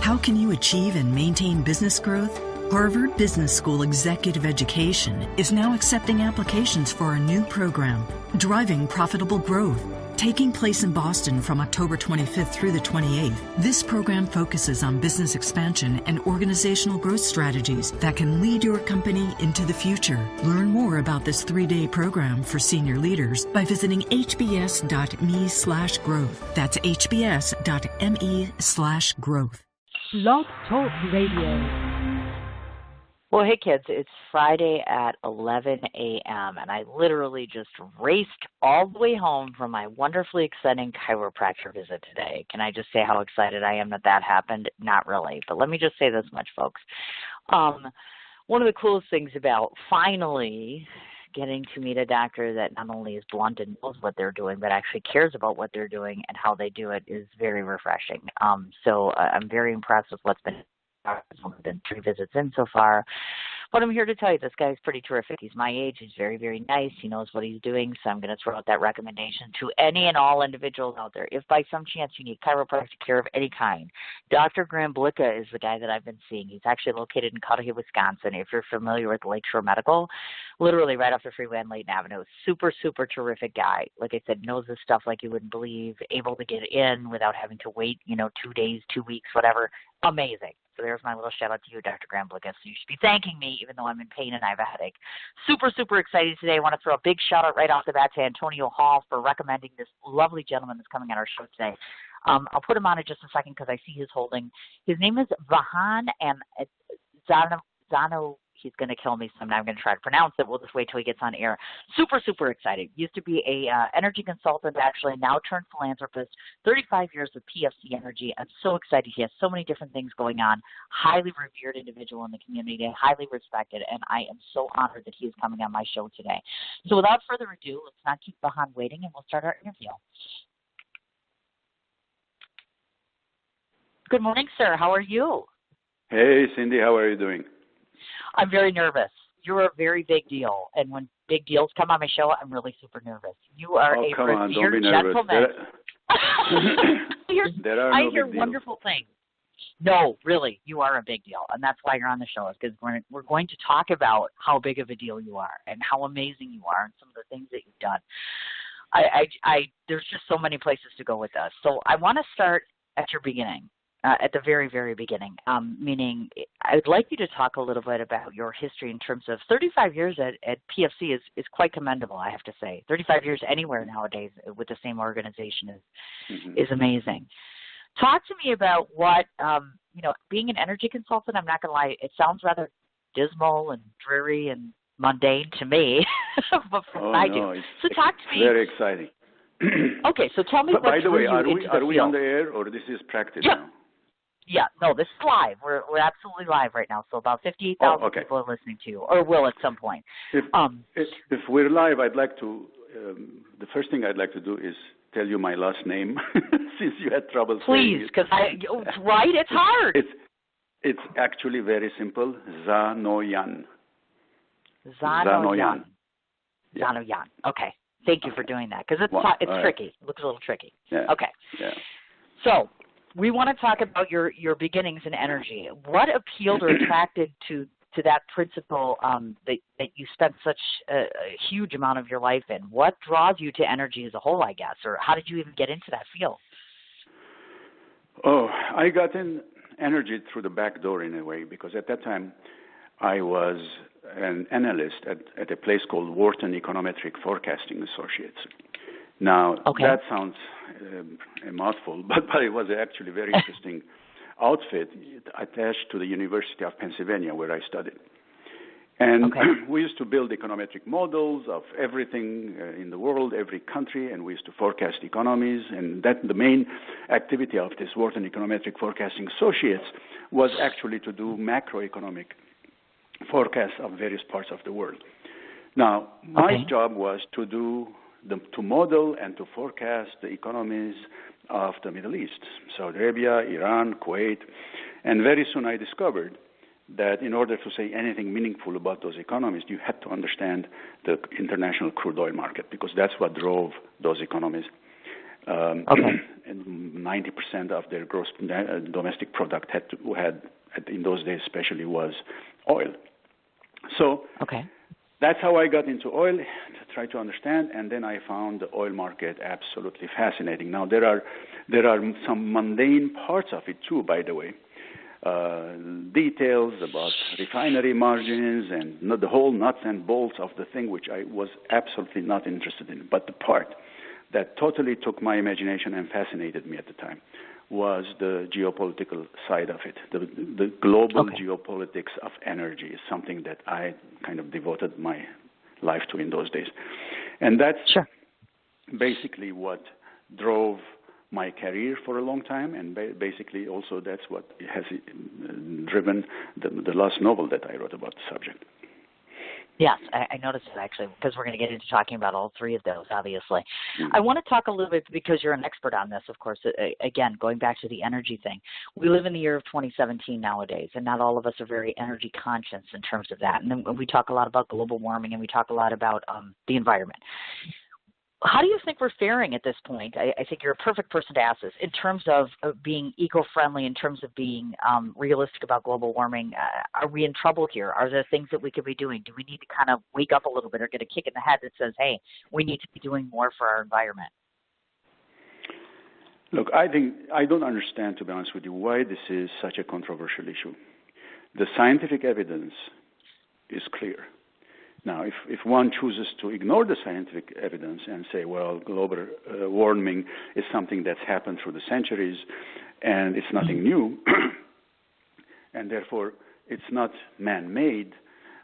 How can you achieve and maintain business growth? Harvard Business School Executive Education is now accepting applications for a new program, Driving Profitable Growth. Taking place in Boston from October 25th through the 28th, this program focuses on business expansion and organizational growth strategies that can lead your company into the future. Learn more about this 3-day program for senior leaders by visiting hbs.me/growth. That's hbs.me/growth. Blog Talk Radio. Well, hey, kids, it's Friday at 11 a.m., and I literally just raced all the way home from my wonderfully exciting chiropractor visit today. Can I just say how excited I am that that happened? Not really, but let me just say this much, folks. One of the coolest things about finally getting to meet a doctor that not only is blunt and knows what they're doing, but actually cares about what they're doing and how they do it is very refreshing. So I'm very impressed with what's been been 3 visits in so far. But I'm here to tell you, this guy's pretty terrific. He's my age. He's very, very nice. He knows what he's doing. So I'm going to throw out that recommendation to any and all individuals out there. If by some chance you need chiropractic care of any kind, Dr. Graham Blicka is the guy that I've been seeing. He's actually located in Cudahy, Wisconsin. If you're familiar with Lakeshore Medical, literally right off the freeway on Layton Avenue. Super, super terrific guy. Like I said, knows this stuff like you wouldn't believe, able to get in without having to wait, 2 days, 2 weeks, whatever. Amazing. So there's my little shout out to you, Dr. Graham Blicka. So you should be thanking me, even though I'm in pain and I have a headache. Super, super excited today. I want to throw a big shout out right off the bat to Antonio Hall for recommending this lovely gentleman that's coming on our show today. I'll put him on in just a second because I see his holding. His name is Vahan Zanoyan. He's going to kill me someday. I'm going to try to pronounce it. We'll just wait till he gets on air. Super, super excited. Used to be a energy consultant, actually, now turned philanthropist. 35 years with PFC Energy. I'm so excited. He has so many different things going on. Highly revered individual in the community, highly respected, and I am so honored that he is coming on my show today. So without further ado, let's not keep Vahan waiting, and we'll start our interview. Good morning, sir. How are you? Hey, Cindy. How are you doing? I'm very nervous. You're a very big deal. And when big deals come on my show, I'm really super nervous. You are a revered gentleman. I hear wonderful things. No, really, you are a big deal. And that's why you're on the show, is because we're going to talk about how big of a deal you are and how amazing you are and some of the things that you've done. There's just so many places to go with us. So I want to start at your beginning. At the very, very beginning, meaning I would like you to talk a little bit about your history in terms of 35 years at PFC is quite commendable, I have to say. 35 years anywhere nowadays with the same organization is amazing. Talk to me about what, being an energy consultant, I'm not going to lie, it sounds rather dismal and dreary and mundane to me, but I do. So talk to me. Very exciting. Okay, so tell me what by the way, are we on the air or this is practice now? Yeah, no, this is live. We're absolutely live right now. So about 58,000 people are listening to you, or will at some point. If we're live, I'd like to. The first thing I'd like to do is tell you my last name, since you had trouble saying it. Please, because it's hard. It's actually very simple. Zanoyan. Zanoyan. Zanoyan. Okay. Thank you for doing that, because it's tricky. It looks a little tricky. Yeah. Okay. Yeah. So we want to talk about your beginnings in energy. What appealed or attracted to that principle that you spent such a huge amount of your life in? What draws you to energy as a whole, I guess, or how did you even get into that field? Oh, I got in energy through the back door in a way, because at that time I was an analyst at a place called Wharton Econometric Forecasting Associates. Now, that sounds a mouthful, but it was actually a very interesting outfit attached to the University of Pennsylvania, where I studied. And we used to build econometric models of everything in the world, every country, and we used to forecast economies. And the main activity of this Wharton Econometric Forecasting Associates was actually to do macroeconomic forecasts of various parts of the world. Now, my job was to model and to forecast the economies of the Middle East, Saudi Arabia, Iran, Kuwait. And very soon I discovered that in order to say anything meaningful about those economies, you had to understand the international crude oil market, because that's what drove those economies. and 90% of their gross domestic product had in those days especially was oil. So that's how I got into oil, to try to understand, and then I found the oil market absolutely fascinating. Now there are some mundane parts of it too, by the way. Details about refinery margins and the whole nuts and bolts of the thing, which I was absolutely not interested in. But the part that totally took my imagination and fascinated me at the time was the geopolitical side of it. The global geopolitics of energy is something that I kind of devoted my life to in those days. And that's basically what drove my career for a long time, and basically also that's what has driven the last novel that I wrote about the subject. Yes, I noticed it actually, because we're going to get into talking about all three of those, obviously. I want to talk a little bit, because you're an expert on this, of course, again, going back to the energy thing. We live in the year of 2017 nowadays, and not all of us are very energy conscious in terms of that. And then we talk a lot about global warming, and we talk a lot about the environment. How do you think we're faring at this point? I think you're a perfect person to ask this in terms of being eco-friendly, in terms of being realistic about global warming. Are we in trouble here? Are there things that we could be doing? Do we need to kind of wake up a little bit or get a kick in the head that says, hey, we need to be doing more for our environment? Look, I don't understand, to be honest with you, why this is such a controversial issue. The scientific evidence is clear. Now, if one chooses to ignore the scientific evidence and say, well, global warming is something that's happened through the centuries and it's nothing new, and therefore it's not man-made,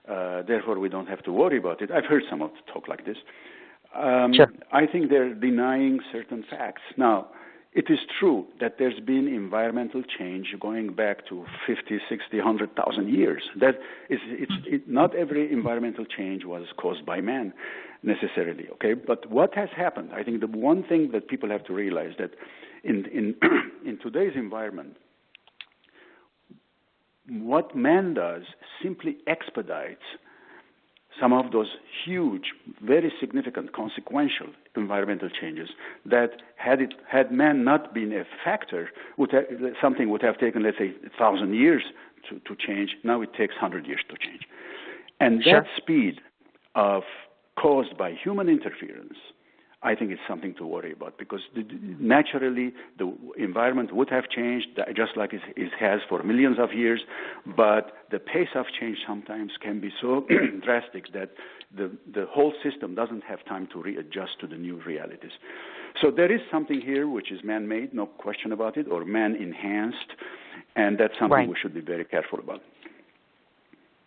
therefore we don't have to worry about it. I've heard some of the talk like this. I think they're denying certain facts. Now, it is true that there's been environmental change going back to 50, 60, 100,000 years. That is, not every environmental change was caused by man necessarily, okay? But what has happened, I think the one thing that people have to realize that in today's environment, what man does simply expedites some of those huge, very significant, consequential environmental changes that had man not been a factor, something would have taken, let's say, 1,000 years to change. Now it takes 100 years to change. And that speed caused by human interference, I think it's something to worry about, because naturally the environment would have changed just like it has for millions of years, but the pace of change sometimes can be so drastic that the whole system doesn't have time to readjust to the new realities. So there is something here which is man-made, no question about it, or man-enhanced, and that's something we should be very careful about.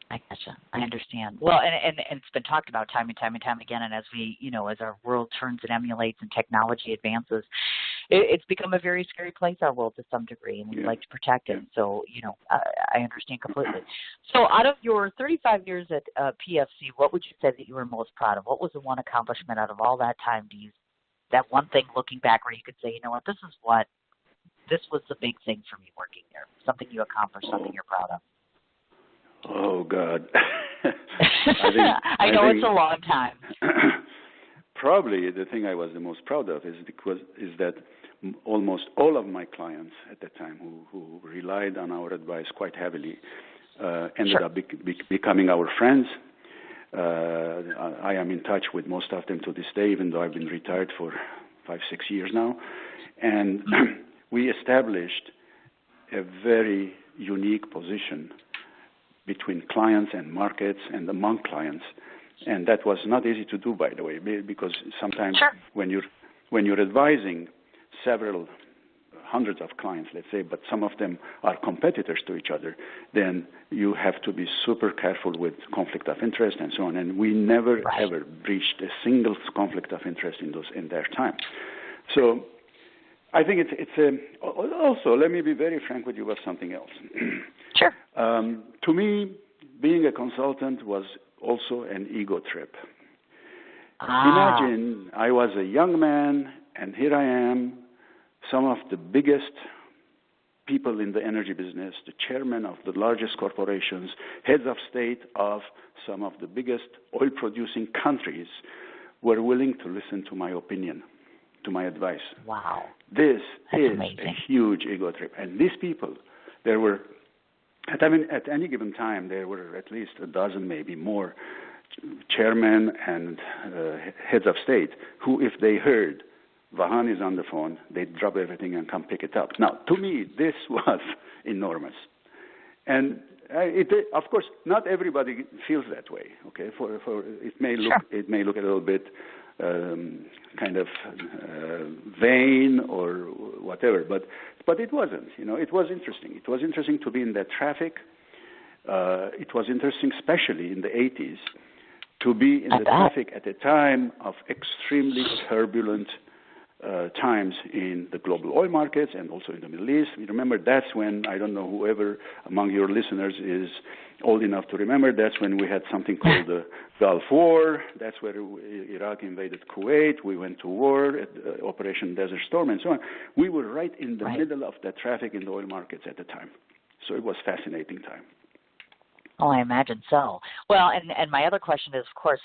I gotcha. I understand. Well, and it's been talked about time and time and time again. And as we, as our world turns and emulates and technology advances, it's become a very scary place, our world, to some degree, and we'd like to protect it. So, I understand completely. So out of your 35 years at PFC, what would you say that you were most proud of? What was the one accomplishment out of all that time? That one thing looking back where you could say, this was the big thing for me working there, something you accomplished, something you're proud of? Oh, God. I know it's a long time. Probably the thing I was the most proud of is that almost all of my clients at that time who relied on our advice quite heavily ended up becoming our friends. I am in touch with most of them to this day, even though I've been retired for 5-6 years now. And we established a very unique position between clients and markets and among clients. And that was not easy to do, by the way, because sometimes when you're advising several hundreds of clients, let's say, but some of them are competitors to each other, then you have to be super careful with conflict of interest and so on. And we never, ever breached a single conflict of interest in their time. So I think also, let me be very frank with you about something else. Sure. To me, being a consultant was also an ego trip. Imagine I was a young man, and here I am, some of the biggest people in the energy business, the chairman of the largest corporations, heads of state of some of the biggest oil-producing countries, were willing to listen to my opinion, to my advice. Wow. This That's is amazing. a huge ego trip. And these people, there were, at any given time, there were at least a dozen, maybe more, chairmen and heads of state who, if they heard Vahan is on the phone, they'd drop everything and come pick it up. Now, to me, this was enormous. And of course, not everybody feels that way. Okay, for it may look a little bit kind of vain or whatever, but it wasn't. It was interesting. It was interesting to be in that traffic. It was interesting, especially in the 80s, to be in the traffic at a time of extremely turbulent times in the global oil markets and also in the Middle East. We remember that's when, I don't know whoever among your listeners is old enough to remember, that's when we had something called the Gulf War. That's where Iraq invaded Kuwait. We went to war at Operation Desert Storm and so on. We were right in the middle of that traffic in the oil markets at the time. So it was a fascinating time. Oh, I imagine so. Well, and my other question is, of course,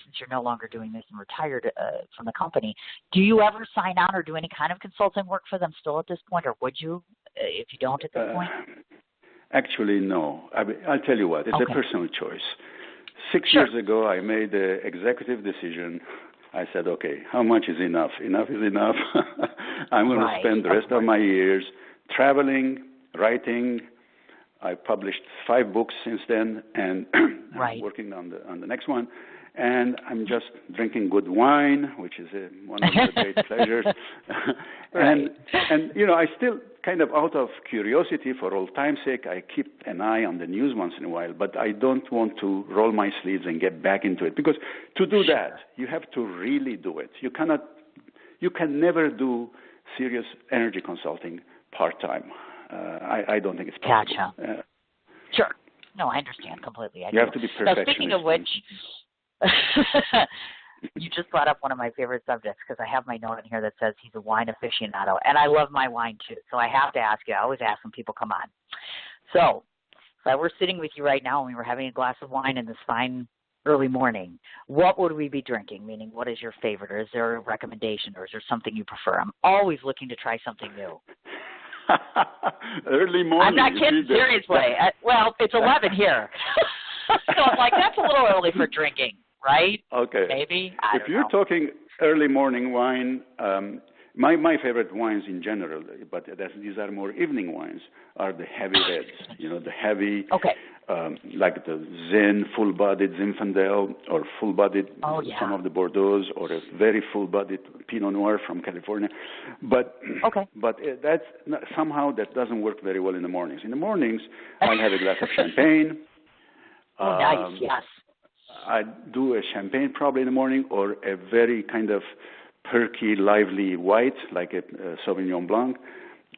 since you're no longer doing this and retired from the company, do you ever sign on or do any kind of consulting work for them still at this point, or would you if you don't at this point? Actually, no. I'll tell you what. It's a personal choice. 6 years ago, I made the executive decision. I said, okay, how much is enough? Enough is enough. I'm going to spend the rest of my years traveling, writing. I published 5 books since then, and I'm working on the next one. And I'm just drinking good wine, which is one of my great pleasures. And I still kind of out of curiosity, for old time's sake, I keep an eye on the news once in a while, but I don't want to roll my sleeves and get back into it, because to do that, you have to really do it. You can never do serious energy consulting part-time. I don't think it's possible. Gotcha. Sure. No, I understand completely. You have to be perfectionist. Now, speaking of which, you just brought up one of my favorite subjects, because I have my note in here that says he's a wine aficionado, and I love my wine too. So I have to ask you. I always ask when people come on. So if I were sitting with you right now and we were having a glass of wine in this fine early morning, what would we be drinking? Meaning, what is your favorite? Or is there a recommendation, or is there something you prefer? I'm always looking to try something new. Early morning. I'm not kidding, seriously. Well, it's 11 here. So I'm like, that's a little early for drinking, right? Okay. Maybe? If you're talking early morning wine, my favorite wines in general, but these are more evening wines, are the heavy reds. The heavy, like the Zin, full-bodied Zinfandel, or full-bodied some of the Bordeaux, or a very full-bodied Pinot Noir from California. But that's somehow that doesn't work very well in the mornings. In the mornings, I'll have a glass of champagne. Oh, nice, yes. I do a champagne probably in the morning, or a very kind of perky, lively white, like a Sauvignon Blanc,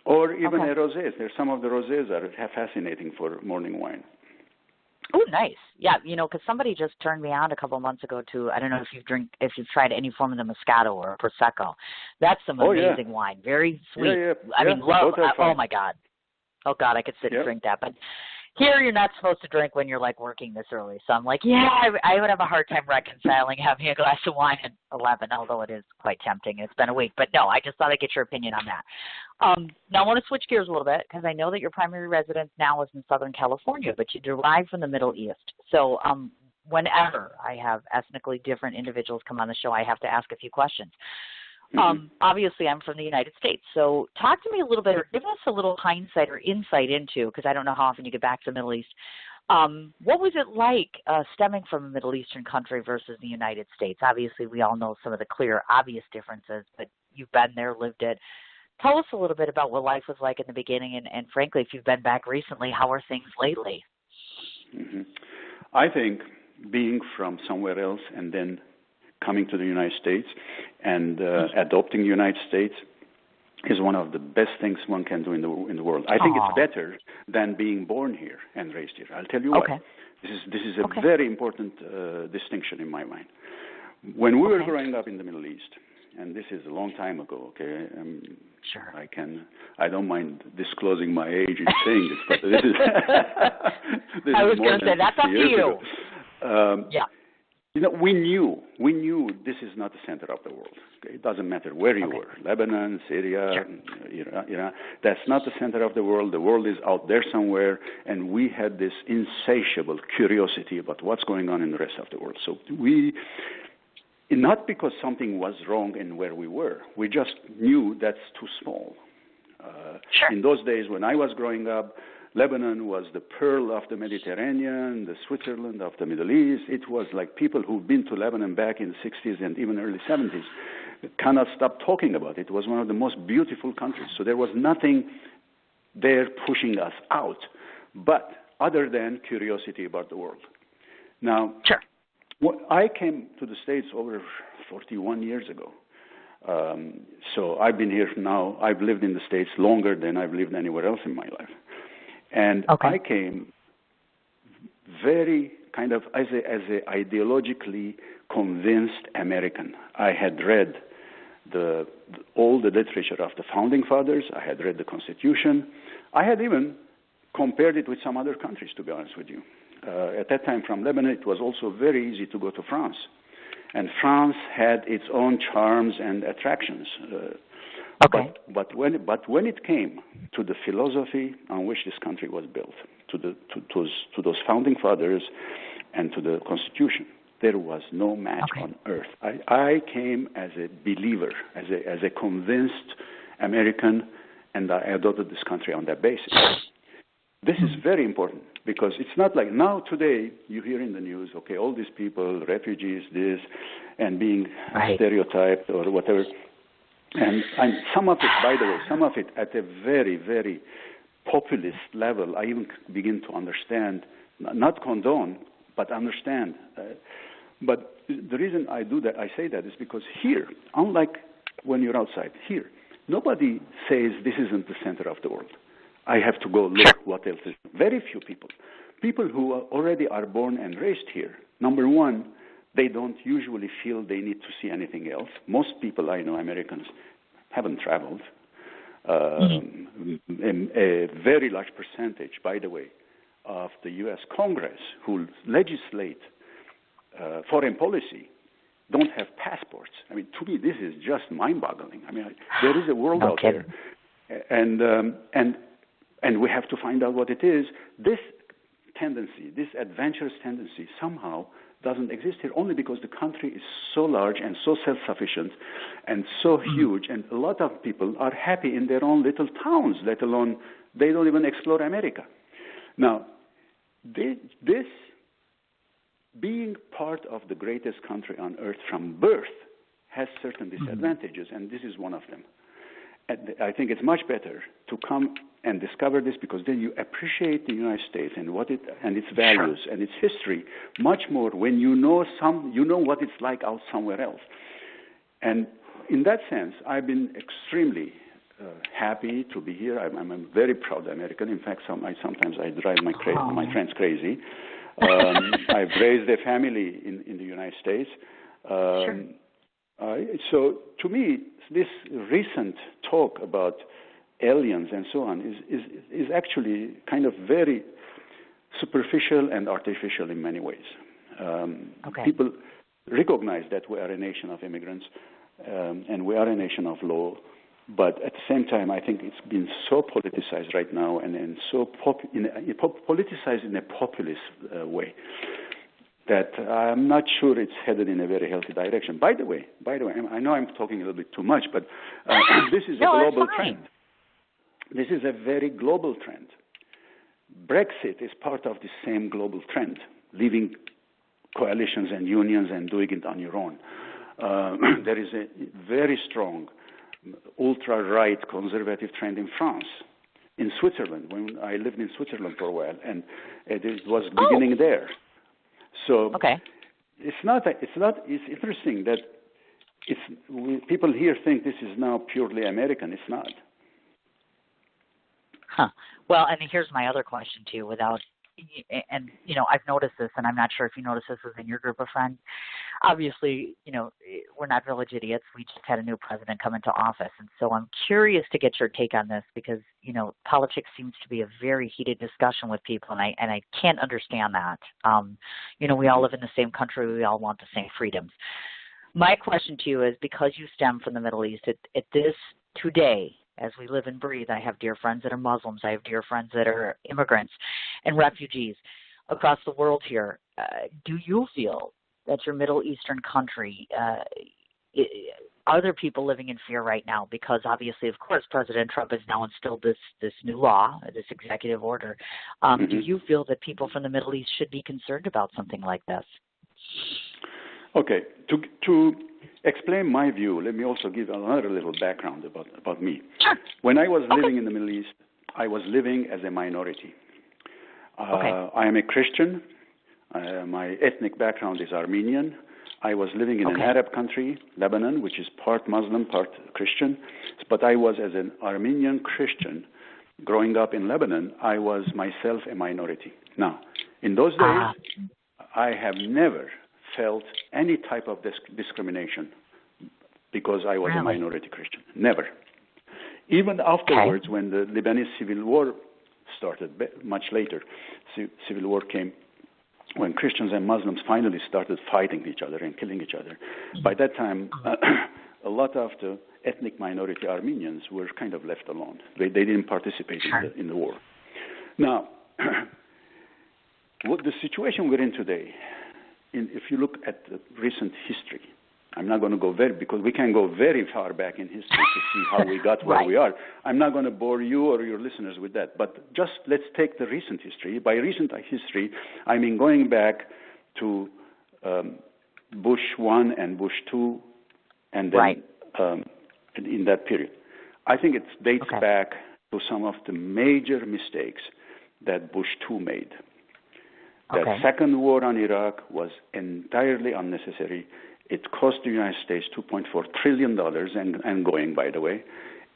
or even a rosé. There's some of the rosés that are fascinating for morning wine. Oh, nice. Yeah, because somebody just turned me on a couple of months ago to, I don't know if you've tried any form of the Moscato or Prosecco. That's some amazing wine. Very sweet. I mean, love. Oh, my God. Oh, God, I could sit and drink that. But here you're not supposed to drink when you're, like, working this early. So I'm like, I would have a hard time reconciling having a glass of wine at 11, although it is quite tempting. It's been a week. But, no, I just thought I'd get your opinion on that. Now I want to switch gears a little bit, because I know that your primary residence now is in Southern California, but you derive from the Middle East. So whenever I have ethnically different individuals come on the show, I have to ask a few questions. Obviously, I'm from the United States. So talk to me a little bit, or give us a little hindsight or insight into, because I don't know how often you get back to the Middle East. What was it like stemming from a Middle Eastern country versus the United States? Obviously, we all know some of the clear, obvious differences, but you've been there, lived it. Tell us a little bit about what life was like in the beginning, and frankly, if you've been back recently, how are things lately? I think being from somewhere else and then coming to the United States and adopting the United States is one of the best things one can do in the world. I think it's better than being born here and raised here. I'll tell you what. This is a very important distinction in my mind. When we were growing up in the Middle East, and this is a long time ago, okay? Sure. I don't mind disclosing my age in saying this, but this is. I was going to say, that's up to you. We knew this is not the center of the world. Okay? It doesn't matter where you were, Lebanon, Syria, Iran. That's not the center of the world. The world is out there somewhere, and we had this insatiable curiosity about what's going on in the rest of the world. So not because something was wrong in where we were, we just knew that's too small. In those days when I was growing up, Lebanon was the pearl of the Mediterranean, the Switzerland of the Middle East. It was like people who've been to Lebanon back in the 60s and even early 70s cannot stop talking about it. It was one of the most beautiful countries. So there was nothing there pushing us out, but other than curiosity about the world. Now, I came to the States over 41 years ago. So I've been here now. I've lived in the States longer than I've lived anywhere else in my life. And I came very kind of as a ideologically convinced American. I had read all the literature of the Founding Fathers. I had read the Constitution. I had even compared it with some other countries, to be honest with you. At that time, from Lebanon, it was also very easy to go to France. And France had its own charms and attractions. But when it came to the philosophy on which this country was built, to those founding fathers, and to the Constitution, there was no match on earth. I came as a believer, as a convinced American, and I adopted this country on that basis. This is very important because it's not like now today you hear in the news, all these people, refugees, this, and being stereotyped or whatever. And some of it, by the way, some of it at a very, very populist level, I even begin to understand, not condone, but understand. But the reason I do that, I say that, is because here, unlike when you're outside, here, nobody says this isn't the center of the world. I have to go look what else is. Very few people. People who already are born and raised here, number one, they don't usually feel they need to see anything else. Most people I know, Americans, haven't traveled. A very large percentage, by the way, of the U.S. Congress who legislate foreign policy don't have passports. I mean, to me, this is just mind-boggling. I mean, there is a world out there, and we have to find out what it is. This tendency, this adventurous tendency, somehow doesn't exist here, only because the country is so large and so self-sufficient and so huge, and a lot of people are happy in their own little towns, let alone they don't even explore America. Now, this being part of the greatest country on earth from birth has certain disadvantages, and this is one of them. And I think it's much better to come and discover this, because then you appreciate the United States and its values and its history much more when you know what it's like out somewhere else. And in that sense, I've been extremely happy to be here. I'm a very proud American. In fact, sometimes I drive my friends crazy. I've raised a family in the United States. So to me, this recent talk about aliens and so on is actually kind of very superficial and artificial in many ways. People recognize that we are a nation of immigrants and we are a nation of law, but at the same time, I think it's been so politicized right now and so politicized in a populist way that I'm not sure it's headed in a very healthy direction. By the way, I know I'm talking a little bit too much, but this is a global trend. This is a very global trend. Brexit is part of the same global trend, leaving coalitions and unions and doing it on your own. There is a very strong ultra-right conservative trend in France, in Switzerland, when I lived in Switzerland for a while, and it was beginning there. So it's interesting that people here think this is now purely American. It's not. Well, and here's my other question to you, without and I've noticed this, and I'm not sure if you noticed this within your group of friends. Obviously, we're not village idiots. We just had a new president come into office, and so I'm curious to get your take on this because politics seems to be a very heated discussion with people, and I can't understand that. We all live in the same country. We all want the same freedoms. My question to you is, because you stem from the Middle East, at this today, as we live and breathe, I have dear friends that are Muslims. I have dear friends that are immigrants and refugees across the world here. Do you feel that your Middle Eastern country, are there people living in fear right now? Because obviously, of course, President Trump has now instilled this new law, this executive order. Do you feel that people from the Middle East should be concerned about something like this? Okay. To explain my view, let me also give another little background about me. Sure. When I was living in the Middle East, I was living as a minority. I am a Christian. My ethnic background is Armenian. I was living in an Arab country, Lebanon, which is part Muslim, part Christian. But I was, as an Armenian Christian, growing up in Lebanon, I was myself a minority. Now, in those days, I have never felt any type of discrimination because I was a minority Christian. Never. Even afterwards, when the Lebanese civil war started, much later, civil war came, when Christians and Muslims finally started fighting each other and killing each other. By that time, a lot of the ethnic minority Armenians were kind of left alone. They didn't participate in the war. Now, what the situation we're in today, if you look at the recent history, I'm not going to go because we can go very far back in history to see how we got where we are. I'm not going to bore you or your listeners with that, but just let's take the recent history. By recent history, I mean going back to Bush 1 and Bush 2, and then in that period. I think it dates back to some of the major mistakes that Bush 2 made. That second war on Iraq was entirely unnecessary. It cost the United States $2.4 trillion and going, by the way,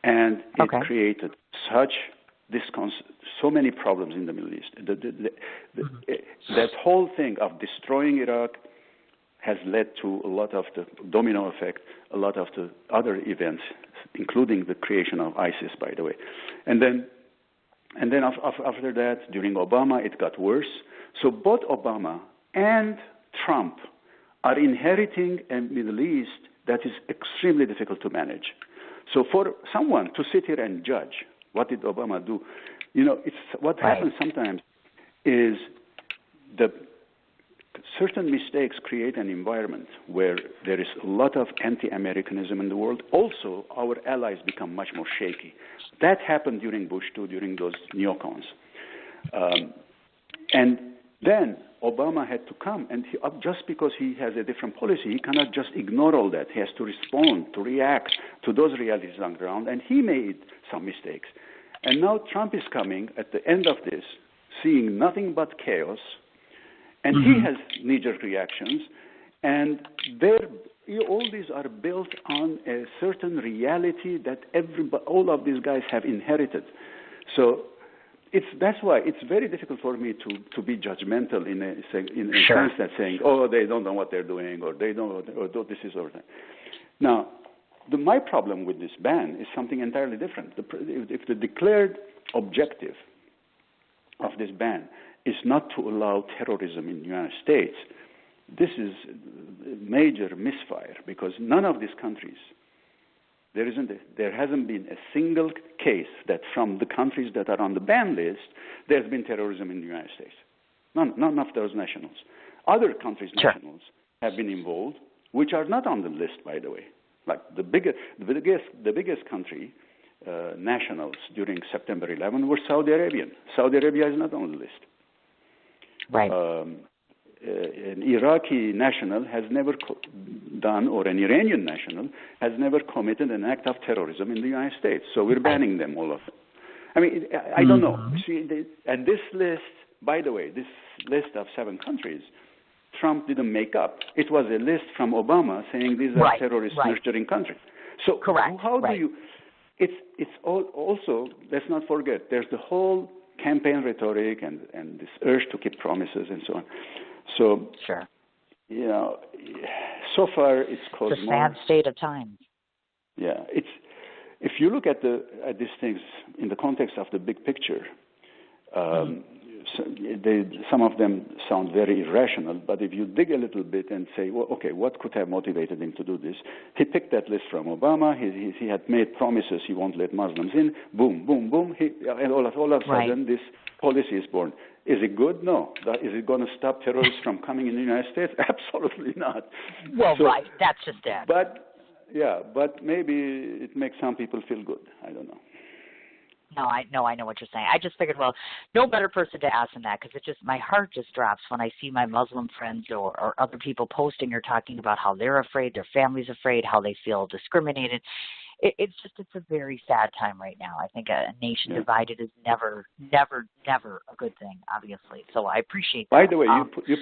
and it created so many problems in the Middle East. That whole thing of destroying Iraq has led to a lot of the domino effect, a lot of the other events, including the creation of ISIS, by the way. And then after that, during Obama, it got worse. So both Obama and Trump are inheriting a Middle East that is extremely difficult to manage. So for someone to sit here and judge, what did Obama do? It's what happens sometimes is the certain mistakes create an environment where there is a lot of anti-Americanism in the world. Also, our allies become much more shaky. That happened during Bush 2, during those neocons. And then Obama had to come, and just because he has a different policy, he cannot just ignore all that. He has to respond, to react to those realities on the ground, and he made some mistakes. And now Trump is coming at the end of this, seeing nothing but chaos, and he has knee-jerk reactions, and all these are built on a certain reality that all of these guys have inherited. So that's why it's very difficult for me to be judgmental in a sense that saying, they don't know what they're doing, or they don't, or this is or that. Now, my problem with this ban is something entirely different. If the declared objective of this ban is not to allow terrorism in the United States, this is a major misfire, because none of these countries, there hasn't been a single case that from the countries that are on the ban list, there's been terrorism in the United States. None of those nationals. Other countries' nationals have been involved, which are not on the list, by the way. Like the biggest country nationals during September 11 were Saudi Arabian. Saudi Arabia is not on the list. Right. An Iraqi national has never done, or an Iranian national has never committed an act of terrorism in the United States. So we're banning them, all of them. I mean, I don't know. See, and this list, by the way, this list of 7 countries, Trump didn't make up. It was a list from Obama saying these are terrorist nurturing countries. So how do you? It's also, let's not forget, there's the whole campaign rhetoric and this urge to keep promises and so on. So, sure. So far it's caused it's a sad state of time. Yeah, if you look at these things in the context of the big picture, some of them sound very irrational, but if you dig a little bit and say, well, okay, what could have motivated him to do this? He picked that list from Obama. He had made promises he won't let Muslims in. Boom, boom, boom. And all of a sudden, this policy is born. Is it good? No. Is it going to stop terrorists from coming in the United States? Absolutely not. Well, right. That's just it. But maybe it makes some people feel good. I don't know. No, I know what you're saying. I just figured, well, no better person to ask than that, because my heart just drops when I see my Muslim friends or other people posting or talking about how they're afraid, their family's afraid, how they feel discriminated. It's a very sad time right now. I think a nation divided is never a good thing, obviously. So I appreciate that. By the way, you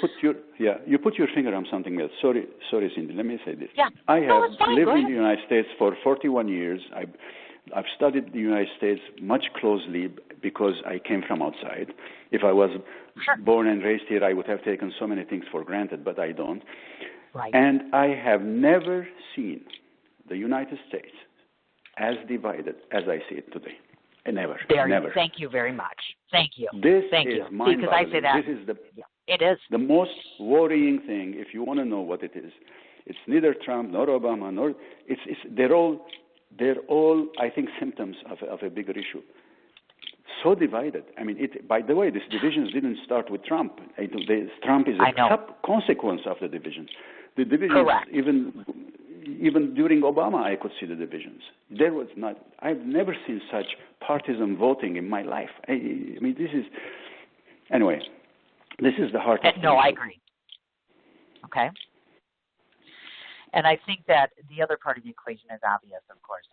put your finger on something else. Sorry, Cindy. Let me say this. Yeah. I have lived in the United States for 41 years. I've studied the United States much closely because I came from outside. If I was born and raised here, I would have taken so many things for granted, but I don't. Right. And I have never seen the United States as divided as I see it today. Never. Thank you very much. Thank you. This Thank is you. mind-boggling. Because I say that. This is it is. the most worrying thing, if you want to know what it is. It's neither Trump nor Obama nor they're all, I think, symptoms of a bigger issue. So divided. I mean, by the way, these divisions didn't start with Trump. Trump is a consequence of the divisions. The divisions, correct. Even during Obama, I could see the divisions. I've never seen such partisan voting in my life. I mean, this is the heart of No, I agree. Okay. And I think that the other part of the equation is obvious, of course.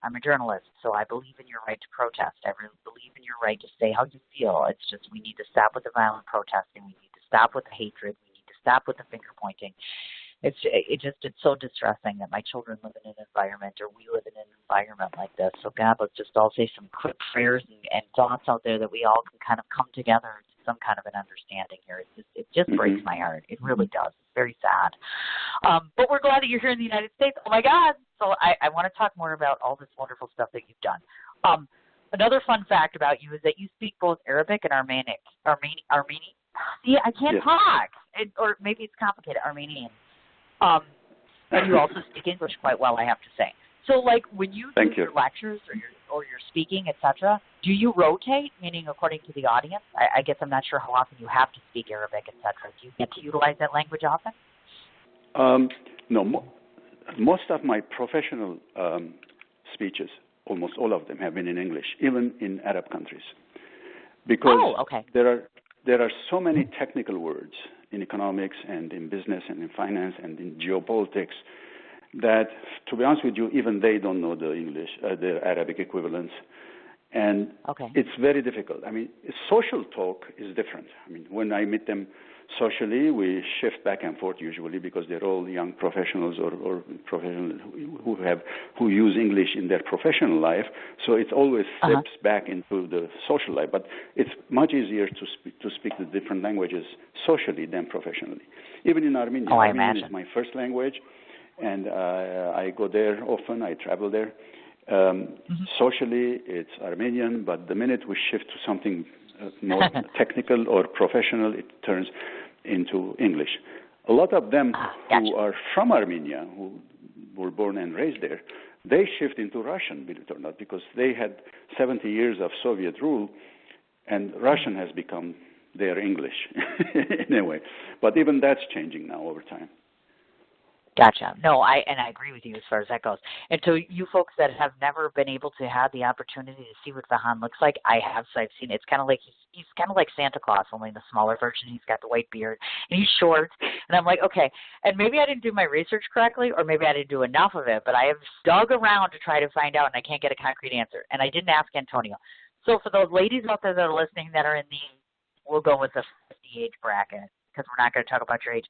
I'm a journalist, so I believe in your right to protest. I really believe in your right to say how you feel. It's just we need to stop with the violent protesting. We need to stop with the hatred. We need to stop with the finger pointing. It's so distressing that my children live in an environment, or we live in an environment like this. So God, let's just all say some quick prayers and thoughts out there that we all can kind of come together to some kind of an understanding here. It just breaks my heart. It really does. It's very sad. But we're glad that you're here in the United States. Oh my God! So I want to talk more about all this wonderful stuff that you've done. Another fun fact about you is that you speak both Arabic and Armenian. See, I can't talk. Or maybe it's complicated. Armenian. And you also speak English quite well, I have to say. So, like, when you do your lectures or your speaking, etc., do you rotate, meaning according to the audience? I guess I'm not sure how often you have to speak Arabic, etc. Do you get to utilize that language often? No. Most of my professional speeches, almost all of them, have been in English, even in Arab countries. Because there are so many technical words in economics and in business and in finance and in geopolitics that, to be honest with you, even they don't know the Arabic equivalents. And it's very difficult. I mean, social talk is different. I mean, when I meet them socially, we shift back and forth usually because they're all young professionals or professionals who use English in their professional life. So it always slips back into the social life. But it's much easier to speak the different languages socially than professionally. Even in Armenia, Armenian is my first language, and I go there often. I travel there. Socially, it's Armenian, but the minute we shift to something more technical or professional, it turns into English. A lot of them who are from Armenia, who were born and raised there, they shift into Russian, believe it or not, because they had 70 years of Soviet rule, and Russian has become their English in a way. But even that's changing now over time. Gotcha. No, I agree with you as far as that goes. And so you folks that have never been able to have the opportunity to see what Vahan looks like, I have. So I've seen it. It's kind of like he's kind of like Santa Claus, only in the smaller version. He's got the white beard and he's short. And I'm like, okay. And maybe I didn't do my research correctly, or maybe I didn't do enough of it. But I have dug around to try to find out, and I can't get a concrete answer. And I didn't ask Antonio. So for those ladies out there that are listening that are in we'll go with the 50 age bracket, because we're not going to talk about your age.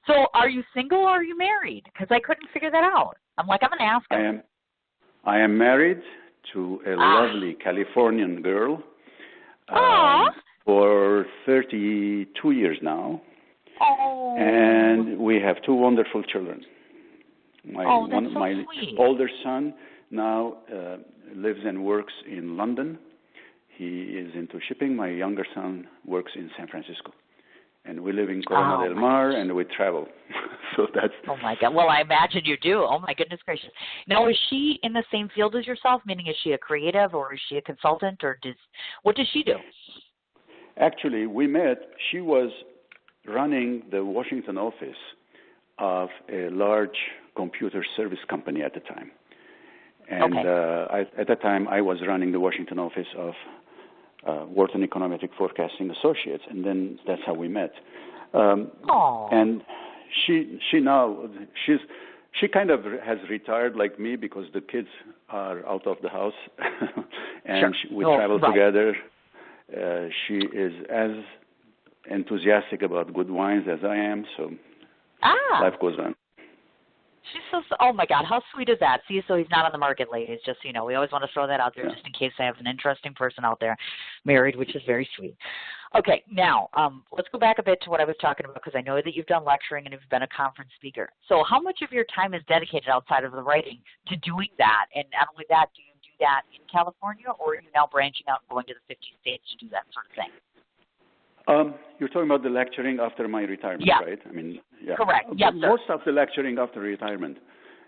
So are you single or are you married? Because I couldn't figure that out. I'm like, I'm going to ask him. I am married to a lovely Californian girl Aww. for 32 years now. Oh. And we have two wonderful children. My sweet. older son now lives and works in London. He is into shipping. My younger son works in San Francisco. And we live in Corona del Mar, and we travel. So that's... Oh, my God. Well, I imagine you do. Oh, my goodness gracious. Now, is she in the same field as yourself, meaning is she a creative or is she a consultant, or what does she do? Actually, we met. She was running the Washington office of a large computer service company at the time. And at that time, I was running the Washington office of Wharton Econometric Forecasting Associates, and then that's how we met. And she kind of has retired like me because the kids are out of the house, and we travel together. She is as enthusiastic about good wines as I am, so life goes on. She's oh my God, how sweet is that? See, so he's not on the market, ladies, just so you know. We always want to throw that out there just in case I have an interesting person out there married, which is very sweet. Okay, now, let's go back a bit to what I was talking about, because I know that you've done lecturing and you've been a conference speaker. So how much of your time is dedicated outside of the writing to doing that? And not only that, do you do that in California, or are you now branching out and going to the 50 states to do that sort of thing? You're talking about the lecturing after my retirement, right? I mean, Correct. Yes, sir. Most of the lecturing after retirement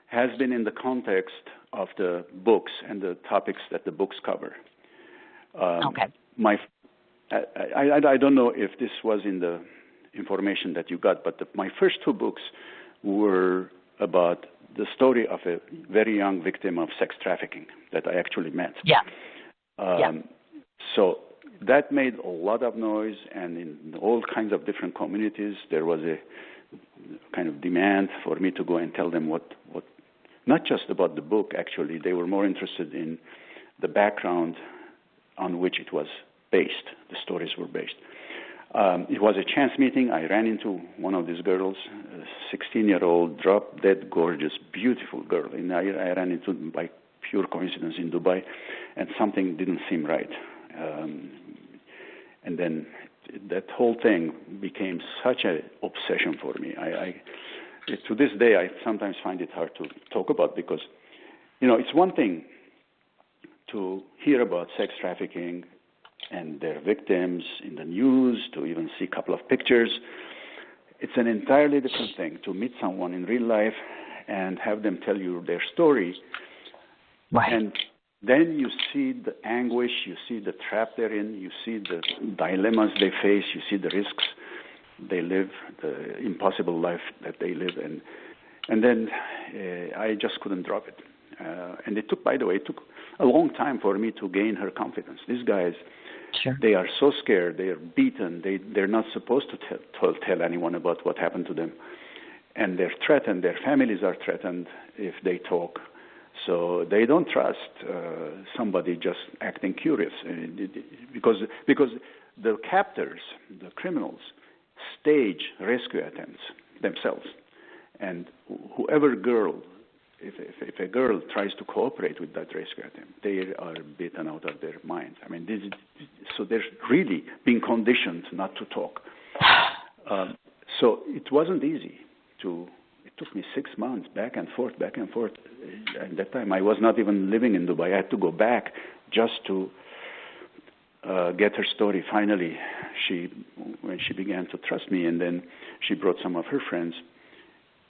has been in the context of the books and the topics that the books cover. I don't know if this was in the information that you got, but my first two books were about the story of a very young victim of sex trafficking that I actually met. So that made a lot of noise, and in all kinds of different communities, there was a kind of demand for me to go and tell them what not just about the book, actually. They were more interested in the background on which it was based, the stories were based. It was a chance meeting. I ran into one of these girls, a 16-year-old, drop-dead gorgeous, beautiful girl. And I ran into them by pure coincidence in Dubai, and something didn't seem right. And then that whole thing became such an obsession for me. To this day, I sometimes find it hard to talk about because, it's one thing to hear about sex trafficking and their victims in the news, to even see a couple of pictures. It's an entirely different thing to meet someone in real life and have them tell you their story. Right. And then you see the anguish, you see the trap they're in, you see the dilemmas they face, you see the risks they live, the impossible life that they live, and then I just couldn't drop it. And it took, by the way, a long time for me to gain her confidence. These guys, they are so scared, they are beaten, they're not supposed to tell anyone about what happened to them, and they're threatened, their families are threatened if they talk. So they don't trust somebody just acting curious, because the captors, the criminals, stage rescue attempts themselves, and whoever girl, if a girl tries to cooperate with that rescue attempt, they are beaten out of their minds. I mean, so they're really being conditioned not to talk. So it wasn't easy It took me 6 months, back and forth. At that time, I was not even living in Dubai. I had to go back just to get her story. Finally, when she began to trust me, and then she brought some of her friends,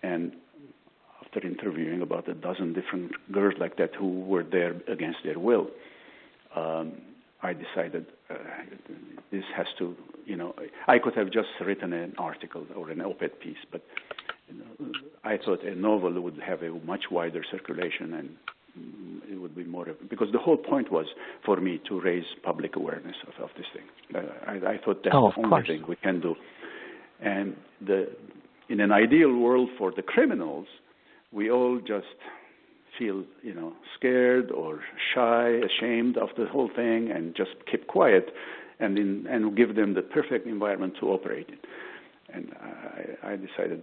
and after interviewing about a dozen different girls like that who were there against their will, I decided this has to, I could have just written an article or an op-ed piece, but I thought a novel would have a much wider circulation, and it would be more because the whole point was for me to raise public awareness of this thing. I thought that's the only thing we can do. And in an ideal world for the criminals, we all just feel, scared or shy, ashamed of the whole thing, and just keep quiet, and give them the perfect environment to operate in. And I decided,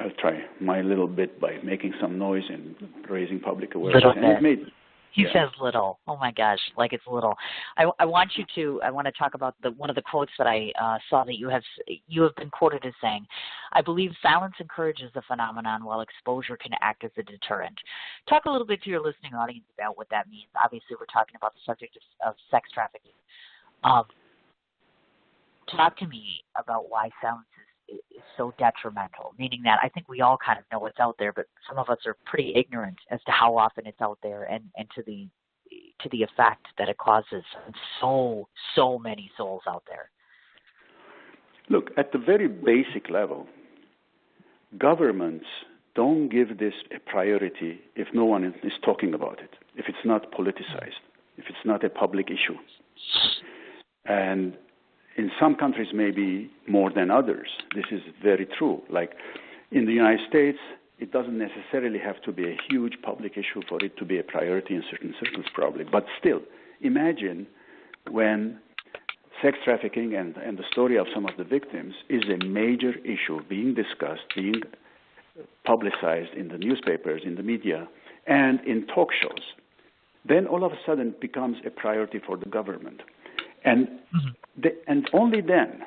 I'll try my little bit by making some noise and raising public awareness. And He says little. Oh my gosh, like it's little. I want to talk about one of the quotes that I saw that you have been quoted as saying, "I believe silence encourages the phenomenon while exposure can act as a deterrent." Talk a little bit to your listening audience about what that means. Obviously, we're talking about the subject of sex trafficking. Talk to me about why silence is so detrimental, meaning that I think we all kind of know what's out there, but some of us are pretty ignorant as to how often it's out there and to the effect that it causes so many souls out there. Look, at the very basic level, governments don't give this a priority if no one is talking about it, if it's not politicized, if it's not a public issue. And in some countries, maybe more than others, this is very true. Like in the United States, it doesn't necessarily have to be a huge public issue for it to be a priority in certain circles, probably. But still, imagine when sex trafficking and the story of some of the victims is a major issue being discussed, being publicized in the newspapers, in the media, and in talk shows. Then all of a sudden it becomes a priority for the government. And and only then,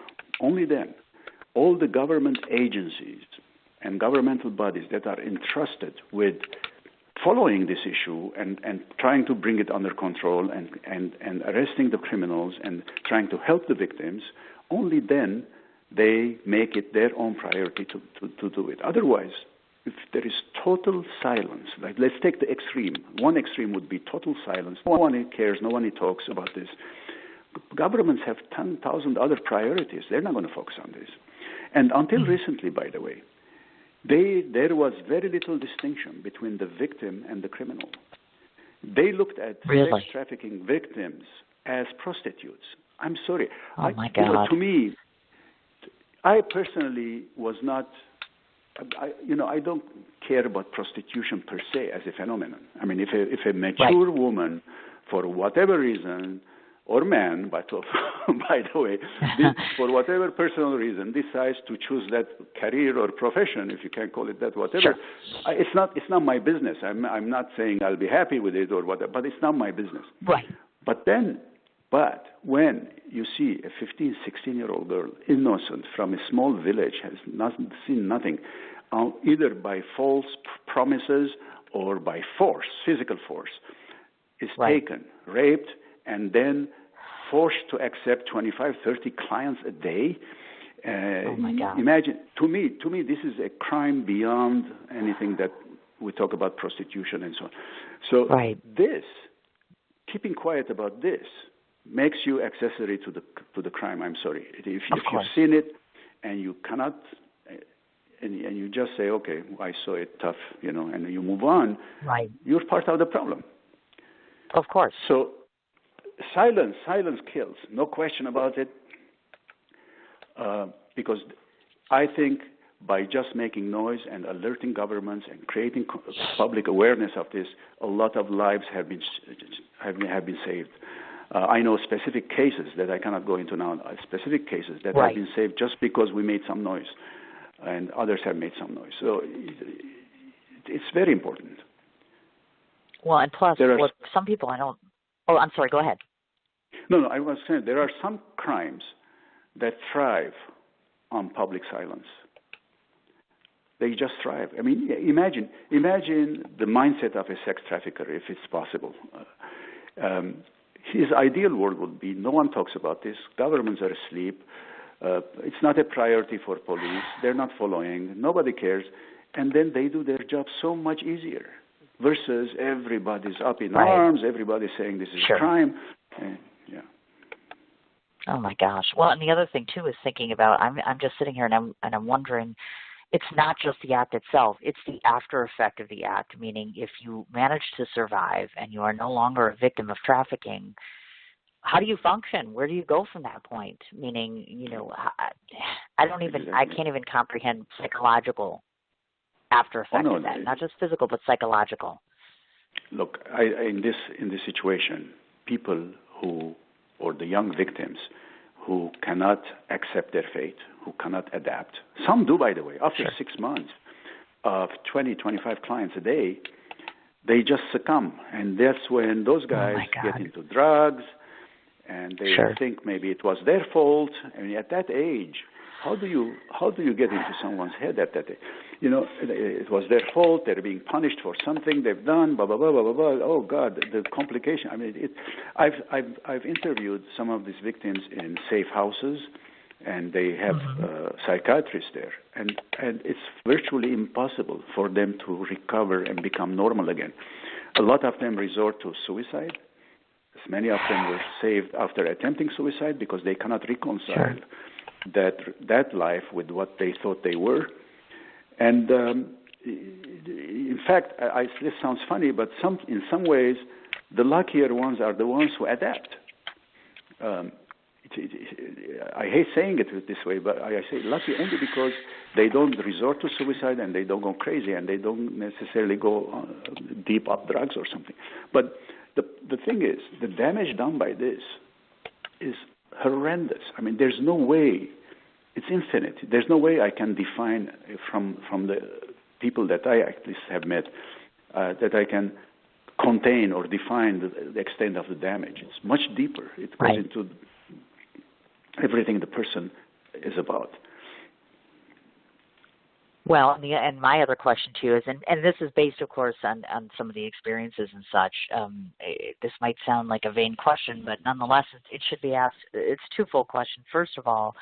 all the government agencies and governmental bodies that are entrusted with following this issue and trying to bring it under control and arresting the criminals and trying to help the victims, only then they make it their own priority to do it. Otherwise, if there is total silence, like let's take the extreme. One extreme would be total silence. No one cares, no one talks about this. Governments have 10,000 other priorities. They're not going to focus on this. And until recently, by the way, there was very little distinction between the victim and the criminal. They looked at sex trafficking victims as prostitutes. I'm sorry. Oh, my God. To me, I personally was not, I don't care about prostitution per se as a phenomenon. I mean, if a mature woman, for whatever reason, or man, by the way, for whatever personal reason, decides to choose that career or profession, if you can call it that, whatever. Sure. It's not my business. I'm not saying I'll be happy with it or whatever, but it's not my business. Right. But when you see a 15, 16-year-old girl, innocent, from a small village, has seen nothing, either by false promises or by force, physical force, is taken, raped, and then forced to accept 25, 30 clients a day. Oh my God. Imagine, to me, this is a crime beyond anything that we talk about prostitution and so on. So this, keeping quiet about this, makes you accessory to the crime. I'm sorry. If you've seen it and you cannot, and you just say, okay, I saw it, tough, and you move on, you're part of the problem. Of course. So silence kills, no question about it, because I think by just making noise and alerting governments and creating public awareness of this, a lot of lives have been saved. I know specific cases that I cannot go into now, specific cases that have been saved just because we made some noise, and others have made some noise. So it's very important. Well, and plus, some people I don't... Oh, I'm sorry, go ahead. No, I was saying there are some crimes that thrive on public silence. They just thrive. I mean, imagine the mindset of a sex trafficker, if it's possible. His ideal world would be no one talks about this, governments are asleep, it's not a priority for police, they're not following, nobody cares, and then they do their job so much easier versus everybody's up in arms, everybody's saying this is crime. Oh my gosh. Well, and the other thing too is thinking about, I'm just sitting here and I'm wondering, it's not just the act itself, it's the after effect of the act, meaning if you manage to survive and you are no longer a victim of trafficking, how do you function? Where do you go from that point? Meaning, I can't even comprehend psychological after effect of that, not just physical, but psychological. Look, in this situation, people or the young victims who cannot accept their fate, who cannot adapt. Some do, by the way. After 6 months of 20, 25 clients a day, they just succumb. And that's when those guys get into drugs, and they think maybe it was their fault. I mean, at that age, how do you get into someone's head at that age? You know, it was their fault. They're being punished for something they've done. Blah blah blah blah blah. Blah. Oh God, the complication. I mean, I've interviewed some of these victims in safe houses, and they have psychiatrists there, and it's virtually impossible for them to recover and become normal again. A lot of them resort to suicide. Many of them were saved after attempting suicide because they cannot reconcile that life with what they thought they were. And in fact, this sounds funny, but in some ways, the luckier ones are the ones who adapt. I hate saying it this way, but I say lucky only because they don't resort to suicide and they don't go crazy and they don't necessarily go deep up drugs or something. But the thing is, the damage done by this is horrendous. I mean, there's no way. It's infinite. There's no way I can define from the people that I at least have met that I can contain or define the extent of the damage. It's much deeper. It goes into everything the person is about. Well, and my other question to you is, and this is based, of course, on some of the experiences and such. This might sound like a vain question, but nonetheless, it should be asked. It's a twofold question. First of all,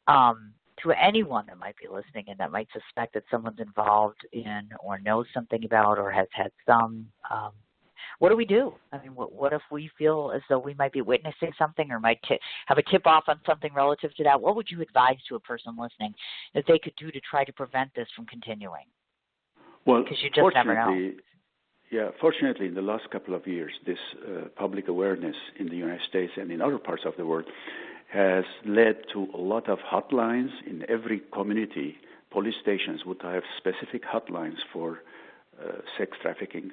to anyone that might be listening and that might suspect that someone's involved in or knows something about or has had some, what do we do? I mean, what if we feel as though we might be witnessing something or might have a tip-off on something relative to that? What would you advise to a person listening that they could do to try to prevent this from continuing? Well, because you just never know. Yeah, fortunately, in the last couple of years, this public awareness in the United States and in other parts of the world has led to a lot of hotlines in every community. Police stations would have specific hotlines for sex trafficking.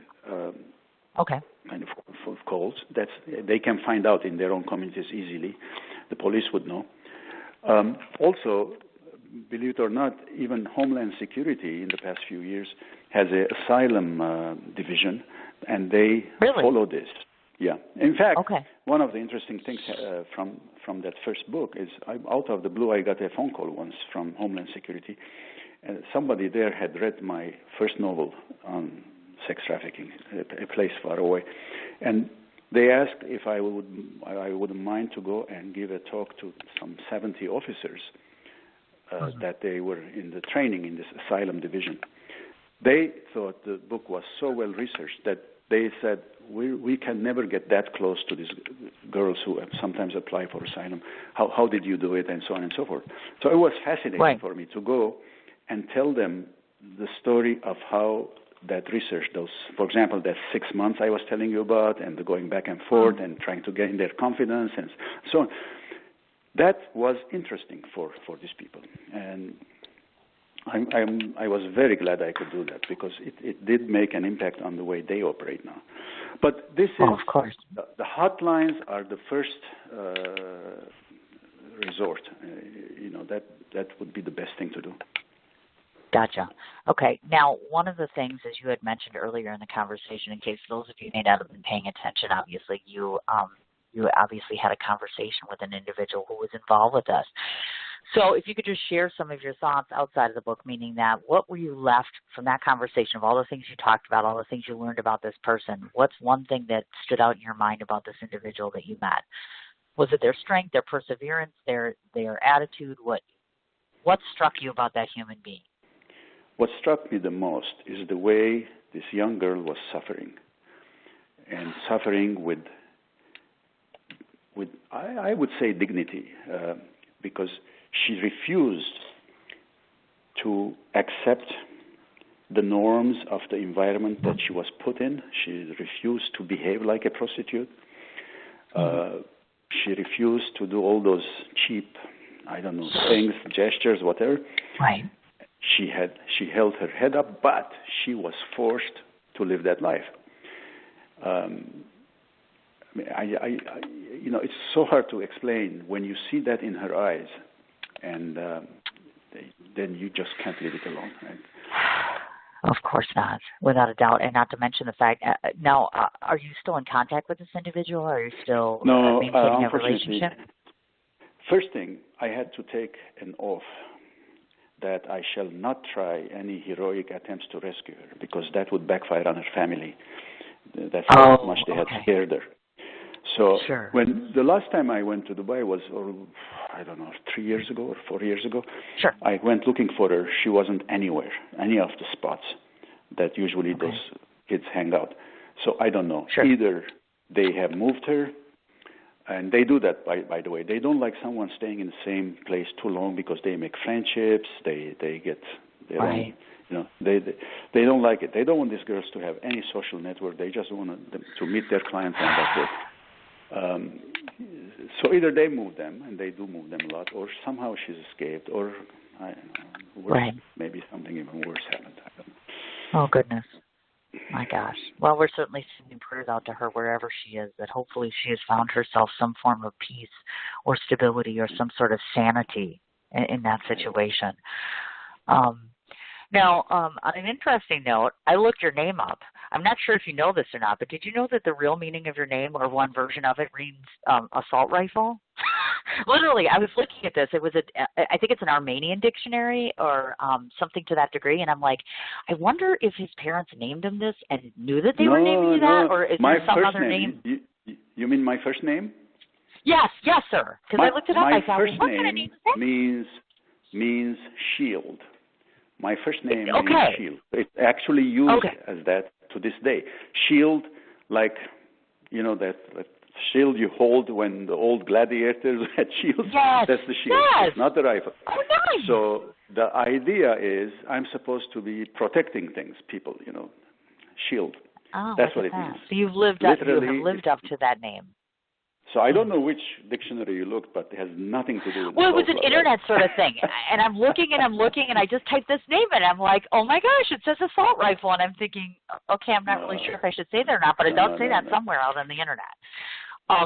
Kind of calls that they can find out in their own communities easily. The police would know. Also, believe it or not, even Homeland Security in the past few years has an asylum division, and they follow this. Yeah. In fact, one of the interesting things from that first book is, out of the blue, I got a phone call once from Homeland Security, and somebody there had read my first novel on sex trafficking, a place far away, and they asked if I wouldn't mind to go and give a talk to some 70 officers that they were in the training in this asylum division. They thought the book was so well researched that they said, we can never get that close to these girls who sometimes apply for asylum. How did you do it, and so on and so forth. So it was fascinating for me to go and tell them the story of how that research, for example, that 6 months I was telling you about, and the going back and forth and trying to gain their confidence and so on. That was interesting for these people, and I was very glad I could do that because it did make an impact on the way they operate now. But this is, of course, the hotlines are the first resort. That would be the best thing to do. Gotcha. Okay. Now, one of the things, as you had mentioned earlier in the conversation, in case those of you may not have been paying attention, obviously, you obviously had a conversation with an individual who was involved with us. So if you could just share some of your thoughts outside of the book, meaning that what were you left from that conversation of all the things you talked about, all the things you learned about this person? What's one thing that stood out in your mind about this individual that you met? Was it their strength, their perseverance, their attitude? What struck you about that human being? What struck me the most is the way this young girl was suffering, and suffering with I would say dignity, because she refused to accept the norms of the environment that she was put in. She refused to behave like a prostitute. She refused to do all those cheap, things, gestures, whatever. Right. She held her head up, but she was forced to live that life. It's so hard to explain when you see that in her eyes, and then you just can't leave it alone. Right? Of course not, without a doubt, and not to mention the fact. Now, are you still in contact with this individual? Or are you still maintaining a relationship? First thing, I had to take an oath that I shall not try any heroic attempts to rescue her, because that would backfire on her family. That's how much they had scared her. So when the last time I went to Dubai was, I don't know, 3 years ago or 4 years ago, I went looking for her. She wasn't anywhere, any of the spots that usually those kids hang out. So I don't know. Either they have moved her, and they do that, by the way. They don't like someone staying in the same place too long because they make friendships. They get their own, they don't like it. They don't want these girls to have any social network. They just want them to meet their clients, and that's it. So either they move them, and they do move them a lot, or somehow she's escaped, or I don't know, maybe something even worse happened. I don't know. Oh, goodness. My gosh. Well, we're certainly sending prayers out to her wherever she is, that hopefully she has found herself some form of peace or stability or some sort of sanity in that situation. Now, on an interesting note, I looked your name up. I'm not sure if you know this or not, but did you know that the real meaning of your name, or one version of it, reads assault rifle? Literally, I was looking at this. It was I think it's an Armenian dictionary or something to that degree, and I'm like, I wonder if his parents named him this and knew that they were naming you that, or is there some other name? You mean my first name? Yes, sir. Because I looked it up. I thought, what kind of name is that? Means shield. My first name means shield. It's actually used as that to this day. Shield, like, that shield you hold when the old gladiators had shields. Yes. That's the shield. Yes. It's not the rifle. Oh, nice. So the idea is I'm supposed to be protecting things, people, shield. Oh, that's what it means. So you've lived up to that name. So I don't know which dictionary you looked, but it has nothing to do with it was an internet sort of thing. And I'm looking, and I just typed this name, and I'm like, oh, my gosh, it says assault rifle. And I'm thinking, okay, I'm not really sure if I should say that or not, but it does say that somewhere out on the internet.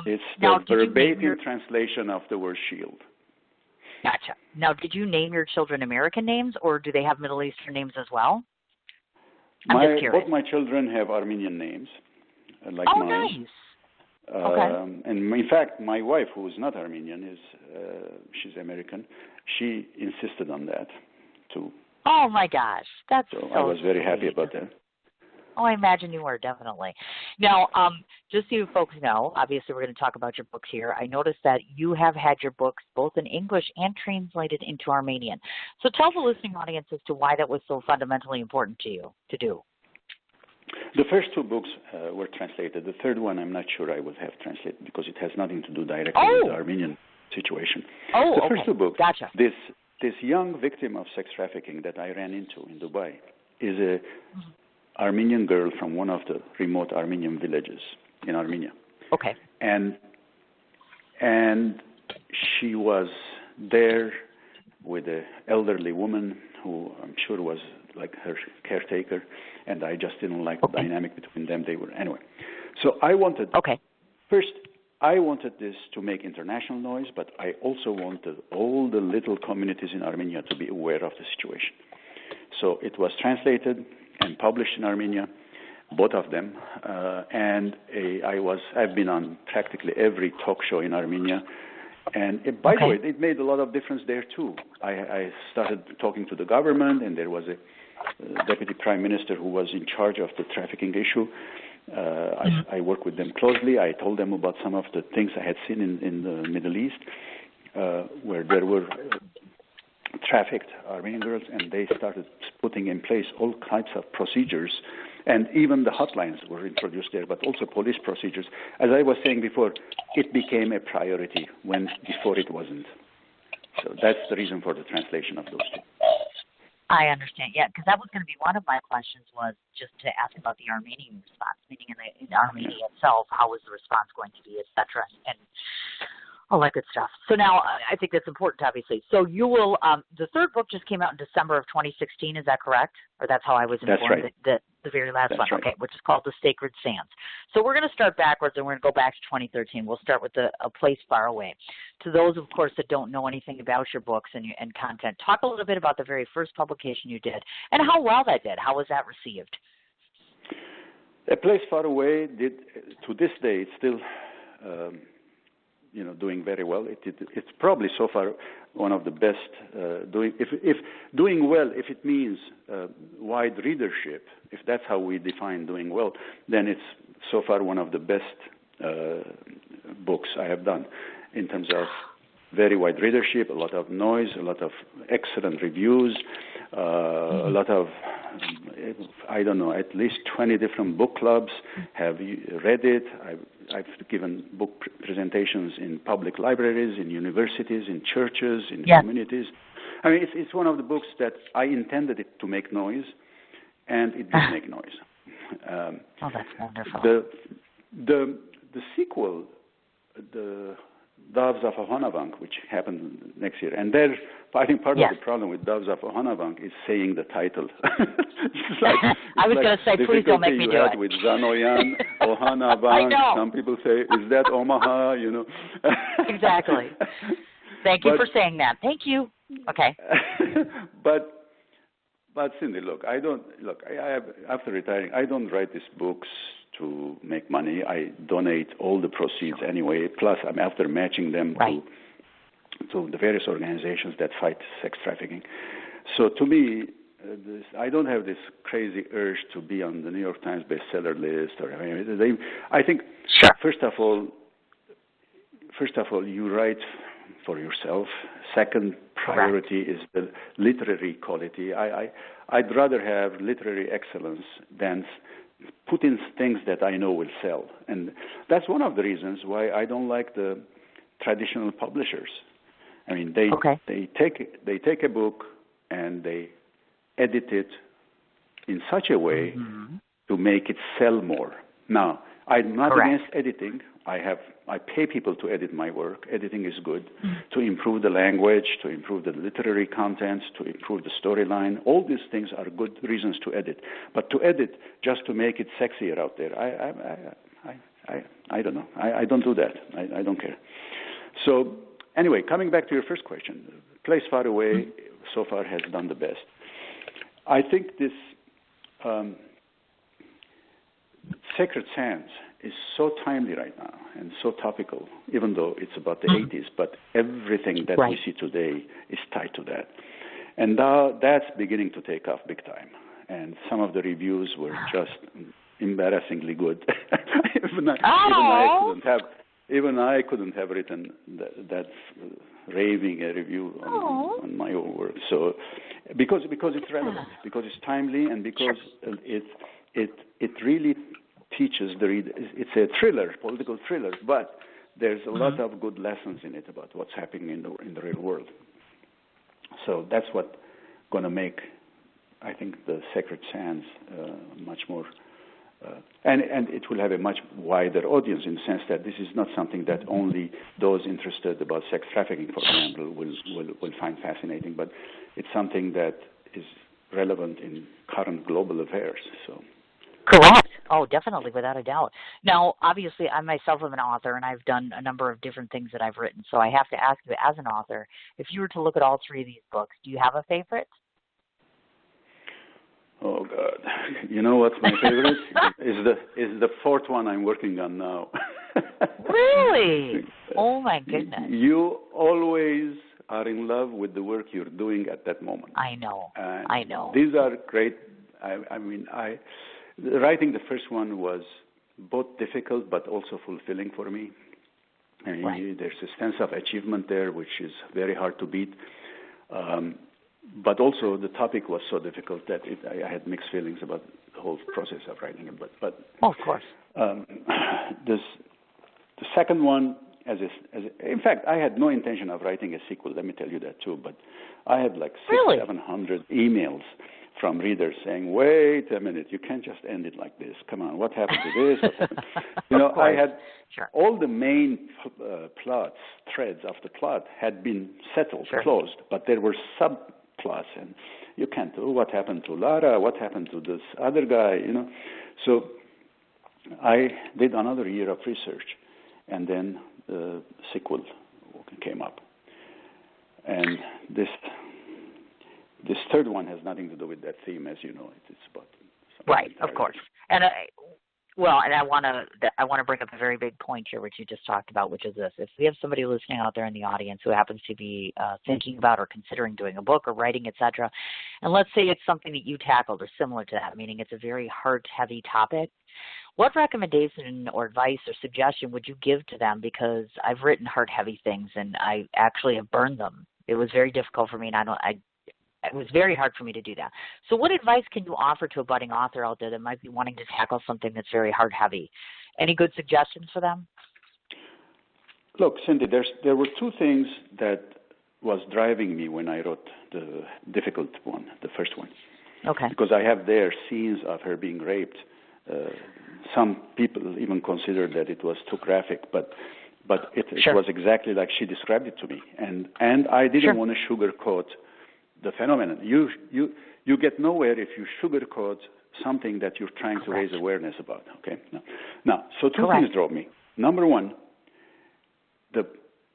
It's the verbatim translation of the word shield. Gotcha. Now, did you name your children American names, or do they have Middle Eastern names as well? I'm just curious. Both my children have Armenian names, like mine. Nice. And in fact, my wife, who is not Armenian, she's American. She insisted on that too. Oh my gosh, that's so I was very sweet. happy about that. Oh, I imagine you were, definitely. Now, just so you folks know, obviously we're going to talk about your books here. I noticed that you have had your books both in English and translated into Armenian. So tell the listening audience as to why that was so fundamentally important to you to do. The first two books were translated. The third one, I'm not sure I would have translated because it has nothing to do directly with the Armenian situation. The first two books, this young victim of sex trafficking that I ran into in Dubai is a Armenian girl from one of the remote Armenian villages in Armenia. Okay. And she was there with an elderly woman who I'm sure was like her caretaker, and I just didn't like the dynamic between them. Anyway. So I wanted, first, I wanted this to make international noise, but I also wanted all the little communities in Armenia to be aware of the situation. So it was translated and published in Armenia, both of them, and I've been on practically every talk show in Armenia. And by the way, it made a lot of difference there too. I started talking to the government, and there was a deputy prime minister who was in charge of the trafficking issue. I worked with them closely. I told them about some of the things I had seen in the Middle East, where there were trafficked Armenian girls, and they started putting in place all kinds of procedures, and even the hotlines were introduced there, but also police procedures. As I was saying before, it became a priority when before it wasn't. So that's the reason for the translation of those two. I understand, because that was going to be one of my questions, was just to ask about the Armenian response, meaning in Armenia itself, how was the response going to be, et cetera, and all that good stuff. So now I think that's important, obviously. So you will, the third book just came out in December of 2016, is that correct? Or that's how I was informed? That's right. The very last That's one, right. okay, which is called The Sacred Sands. So we're going to start backwards, and we're going to go back to 2013. We'll start with A Place Far Away. To those, of course, that don't know anything about your books and content, talk a little bit about the very first publication you did and how well that did. How was that received? A Place Far Away did, to this day, it's still doing very well. It's probably so far one of the best doing. If doing well, if it means wide readership, if that's how we define doing well, then it's so far one of the best books I have done in terms of very wide readership, a lot of noise, a lot of excellent reviews, a lot of, I don't know, at least 20 different book clubs have read it. I've given book presentations in public libraries, in universities, in churches, in communities. I mean, it's one of the books that I intended it to make noise, and it did make noise. Oh, that's wonderful. The sequel, the Doves of Ohanavank, which happened next year, and there, I think part of the problem with Doves of Ohanavank is saying the title. I was going to say, please don't make me do it. With Zanoyan, Ohanavank, some people say, is that Omaha? Exactly. Thank you for saying that. Thank you. Okay. But Cindy, after retiring, I don't write these books to make money. I donate all the proceeds anyway. Plus, I'm after matching them to the various organizations that fight sex trafficking. So to me, I don't have this crazy urge to be on the New York Times bestseller list or anything. I think first of all, you write for yourself. Second priority is the literary quality. I'd rather have literary excellence than put in things that I know will sell. And that's one of the reasons why I don't like the traditional publishers. I mean, they take a book and they edit it in such a way to make it sell more. Now, I'm not against editing. I pay people to edit my work. Editing is good to improve the language, to improve the literary content, to improve the storyline. All these things are good reasons to edit. But to edit just to make it sexier out there, I don't know. I don't do that. I don't care. So anyway, coming back to your first question, Place Far Away so far has done the best. I think this Sacred Sands is so timely right now and so topical, even though it's about the 80s, but everything that we see today is tied to that. And now that's beginning to take off big time. And some of the reviews were just embarrassingly good. even I couldn't have written that raving a review on my own work. So because it's relevant, because it's timely, and because it really teaches the reader. It's a thriller, political thriller, but there's a lot of good lessons in it about what's happening in the real world. So that's what's going to make, I think, the Sacred Sands much more, and it will have a much wider audience in the sense that this is not something that only those interested about sex trafficking, for example, will find fascinating, but it's something that is relevant in current global affairs. So. Correct. Oh, definitely, without a doubt. Now, obviously, I myself am an author, and I've done a number of different things that I've written. So I have to ask you, as an author, if you were to look at all three of these books, do you have a favorite? Oh God! You know what's my favorite? is the fourth one I'm working on now. Really? Oh my goodness! You always are in love with the work you're doing at that moment. I know. I know. These are great. Writing the first one was both difficult but also fulfilling for me. I mean, there's a sense of achievement there, which is very hard to beat. But also the topic was so difficult that I had mixed feelings about the whole process of writing it. But of course. The second one, in fact, I had no intention of writing a sequel. Let me tell you that too. But I had like 700 emails from readers saying, "Wait a minute, you can't just end it like this. Come on, what happened to this? What happened?" I had all the main threads of the plot had been settled, closed, but there were plus, and you can't do what happened to Lara, what happened to this other guy, So I did another year of research, and then the sequel came up. And this third one has nothing to do with that theme, as you know. It's about right, of course. And I want to bring up a very big point here, which you just talked about, which is this: if we have somebody listening out there in the audience who happens to be thinking about or considering doing a book or writing, etc., and let's say it's something that you tackled or similar to that, meaning it's a very heart-heavy topic. What recommendation or advice or suggestion would you give to them? Because I've written heart-heavy things, and I actually have burned them. It was very difficult for me, and it was very hard for me to do that. So what advice can you offer to a budding author out there that might be wanting to tackle something that's very heart-heavy? Any good suggestions for them? Look, Cindy, there were two things that was driving me when I wrote the difficult one, the first one. Okay. Because I have there scenes of her being raped. Some people even considered that it was too graphic, but it was exactly like she described it to me. And I didn't want to sugarcoat the phenomenon. You get nowhere if you sugarcoat something that you're trying to raise awareness about. Okay. Now, so two things drove me. Number one, the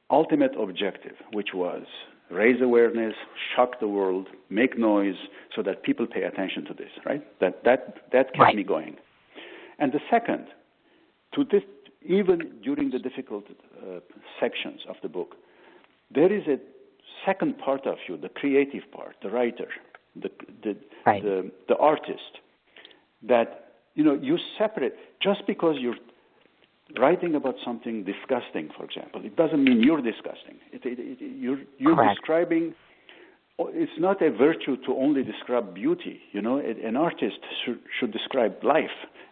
ultimate objective, which was raise awareness, shock the world, make noise, so that people pay attention to this. Right. That kept me going. And the second, even during the difficult sections of the book, there is a second part of you, the creative part, the writer, the artist, that you separate. Just because you're writing about something disgusting, for example, it doesn't mean you're disgusting. You're describing. It's not a virtue to only describe beauty. An artist should describe life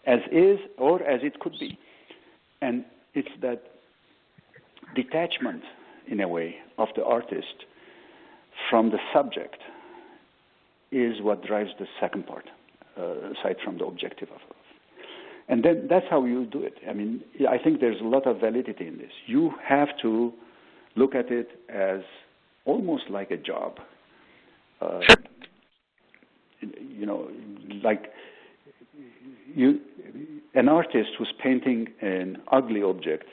as is or as it could be, and it's that detachment, in a way, of the artist from the subject is what drives the second part, aside from the objective of it. And then that's how you do it. I mean, I think there's a lot of validity in this. You have to look at it as almost like a job. An artist who's painting an ugly object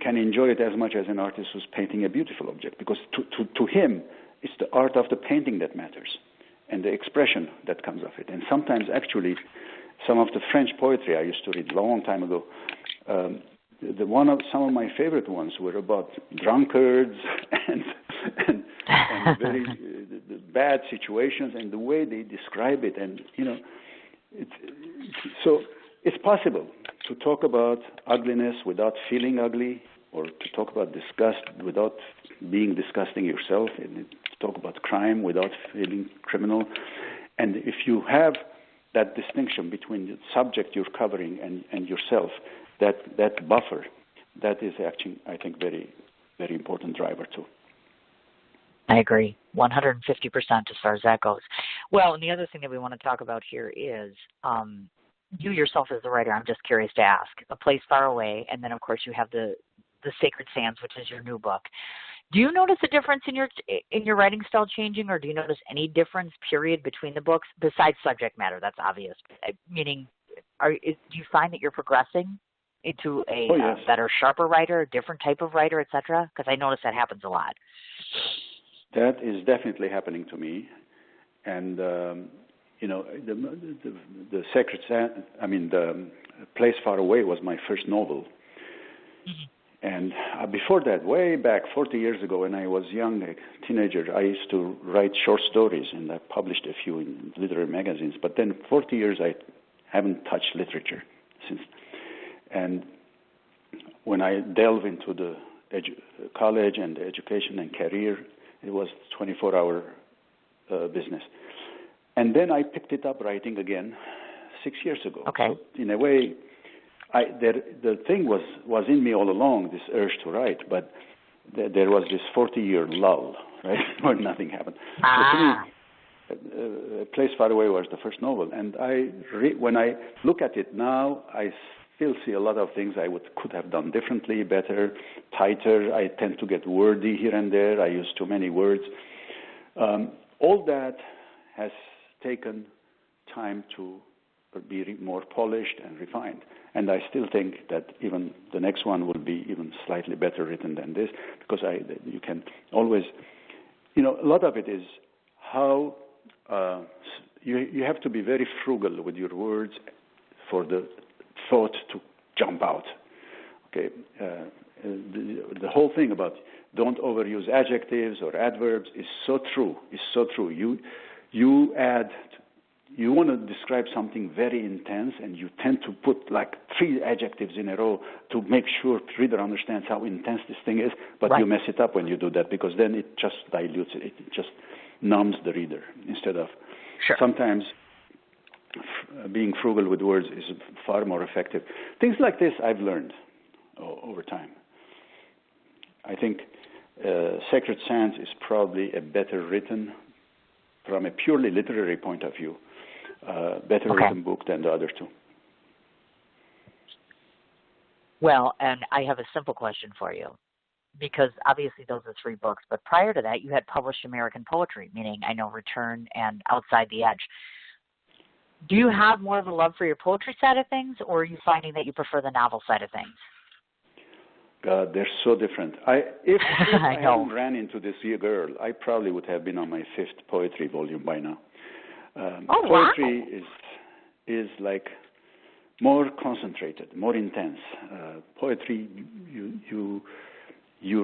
can enjoy it as much as an artist who's painting a beautiful object, because to him, it's the art of the painting that matters and the expression that comes of it. And sometimes, actually, some of the French poetry I used to read a long time ago, some of my favorite ones were about drunkards and very bad situations, and the way they describe it. And so it's possible to talk about ugliness without feeling ugly, or to talk about disgust without being disgusting yourself, and to talk about crime without feeling criminal. And if you have that distinction between the subject you're covering and yourself, that buffer, that is actually, I think, very, very important driver too. I agree, 150% as far as that goes. Well, and the other thing that we want to talk about here is you yourself as the writer, I'm just curious to ask, A Place Far Away, and then, of course, you have the Sacred Sands, which is your new book. Do you notice a difference in your writing style changing, or do you notice any difference, period, between the books, besides subject matter? That's obvious. Meaning, do you find that you're progressing into a better, sharper writer, a different type of writer, et cetera? Because I notice that happens a lot. That is definitely happening to me. And, the Sacred Sand, the Place Far Away was my first novel. Mm-hmm. And before that, way back 40 years ago, when I was young, a teenager, I used to write short stories, and I published a few in literary magazines. But then 40 years, I haven't touched literature since. And when I delve into the college and the education and career, it was 24-hour business. And then I picked it up writing again 6 years ago. Okay. So in a way, the thing was in me all along, this urge to write, but there was this 40-year lull, right, where nothing happened. So to me, A Place Far Away was the first novel, and when I look at it now, I still see a lot of things I could have done differently, better, tighter. I tend to get wordy here and there. I use too many words. all that has taken time to be more polished and refined. And I still think that even the next one will be even slightly better written than this, because you can always, a lot of it is how you have to be very frugal with your words for the thought to jump out. Okay, the whole thing about don't overuse adjectives or adverbs is so true. It's so true. You want to describe something very intense, and you tend to put like 3 adjectives in a row to make sure the reader understands how intense this thing is, but you mess it up when you do that, because then it just dilutes it. It just numbs the reader instead of sometimes being frugal with words is far more effective. Things like this I've learned over time. I think Sacred Sands is probably a better written, from a purely literary point of view, better written book than the other two. Well, and I have a simple question for you, because obviously those are 3 books, but prior to that you had published American poetry, meaning I know Return and Outside the Edge. Do you have more of a love for your poetry side of things, or are you finding that you prefer the novel side of things? God, they're so different. If I hadn't ran into this girl, I probably would have been on my 5th poetry volume by now. Poetry is like more concentrated, more intense. Poetry, you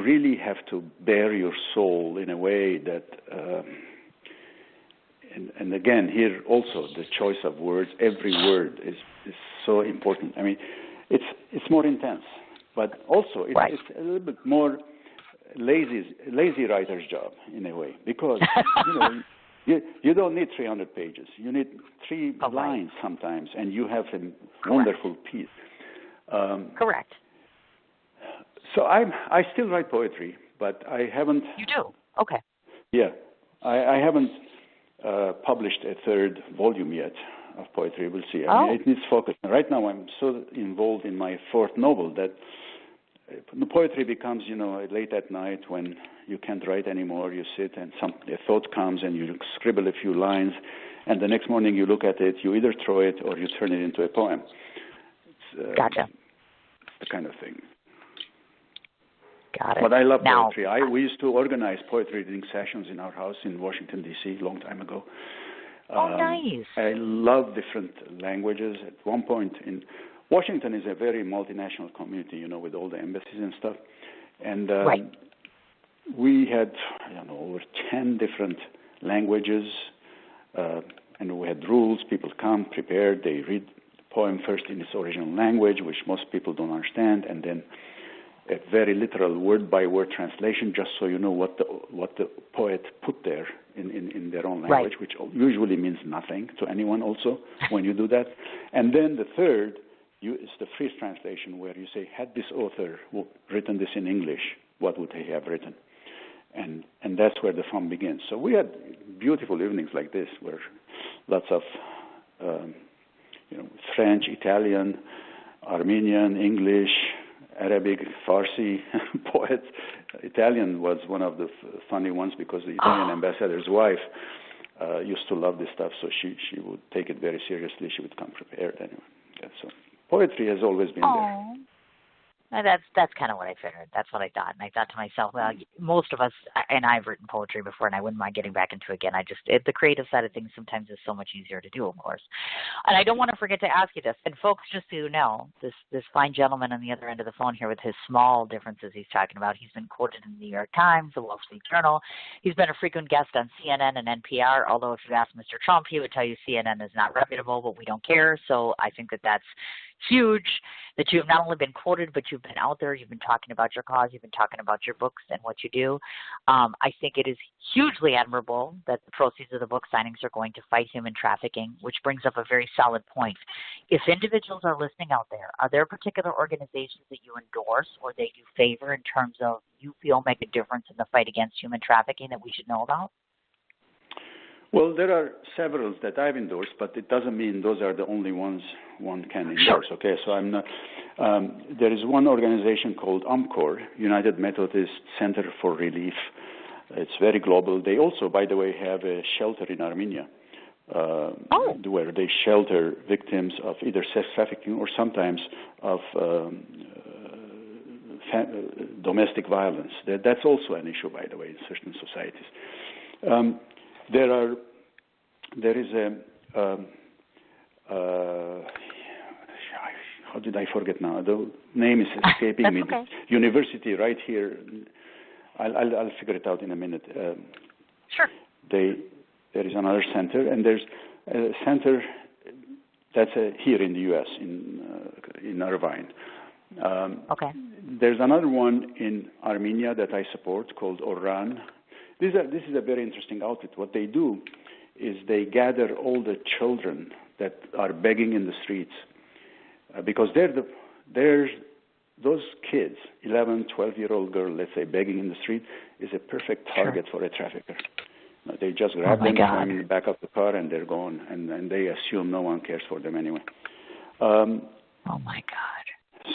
really have to bare your soul in a way that, and again, here also the choice of words. Every word is so important. I mean, it's more intense. But also, it's a little bit more lazy writer's job in a way, because you don't need 300 pages. You need 3 lines sometimes, and you have a wonderful piece. Correct. So I still write poetry, but I haven't. You do? Okay. Yeah, I haven't published a 3rd volume yet of poetry. We'll see. I mean, it needs focus. Right now, I'm so involved in my 4th novel that the poetry becomes, late at night when you can't write anymore. You sit and a thought comes and you scribble a few lines, and the next morning you look at it. You either throw it or you turn it into a poem. Gotcha. The kind of thing. Got it. But I love poetry. We used to organize poetry reading sessions in our house in Washington, D.C. a long time ago. Nice. I love different languages. At one point Washington is a very multinational community, with all the embassies and stuff. And we had, over 10 different languages, and we had rules. People come prepared. They read the poem first in its original language, which most people don't understand, and then a very literal word-by-word translation, just so you know what the poet put there in their own language, which usually means nothing to anyone also when you do that. And then the third is the freeze translation, where you say, had this author written this in English, what would he have written? And that's where the fun begins. So we had beautiful evenings like this, where lots of French, Italian, Armenian, English, Arabic, Farsi poets. Italian was one of the funny ones, because the Italian ambassador's wife used to love this stuff, so she would take it very seriously. She would come prepared anyway. Yeah, so poetry has always been there. That's kind of what I figured. That's what I thought. And I thought to myself, well, most of us, and I've written poetry before, and I wouldn't mind getting back into it again. The creative side of things sometimes is so much easier to do, of course. And I don't want to forget to ask you this. And folks, just so you know, this fine gentleman on the other end of the phone here with his small differences he's talking about, he's been quoted in the New York Times, the Wall Street Journal. He's been a frequent guest on CNN and NPR, although if you ask Mr. Trump, he would tell you CNN is not reputable, but we don't care. So I think that's huge that you've not only been quoted, but you've been out there, you've been talking about your cause, you've been talking about your books and what you do. I think it is hugely admirable that the proceeds of the book signings are going to fight human trafficking, which brings up a very solid point. If individuals are listening out there, are there particular organizations that you endorse or that you favor in terms of you feel make a difference in the fight against human trafficking that we should know about? Well, there are several that I've endorsed, but it doesn't mean those are the only ones one can endorse. Okay, so I'm not. There is one organization called UMCOR, United Methodist Center for Relief. It's very global. They also, by the way, have a shelter in Armenia where they shelter victims of either sex trafficking or sometimes of domestic violence. That's also an issue, by the way, in certain societies. There is a how did I forget now? The name is escaping me. Okay. University right here. I'll figure it out in a minute. Sure. There is another center, and there's a center that's here in the U.S. in Irvine. Okay. There's another one in Armenia that I support called Oran. This is a very interesting outfit. What they do is they gather all the children that are begging in the streets because those kids, 11, 12-year-old girl, let's say, begging in the street, is a perfect target for a trafficker. They just grab them, throw them in the back of the car, and they're gone, and they assume no one cares for them anyway. Oh, my God.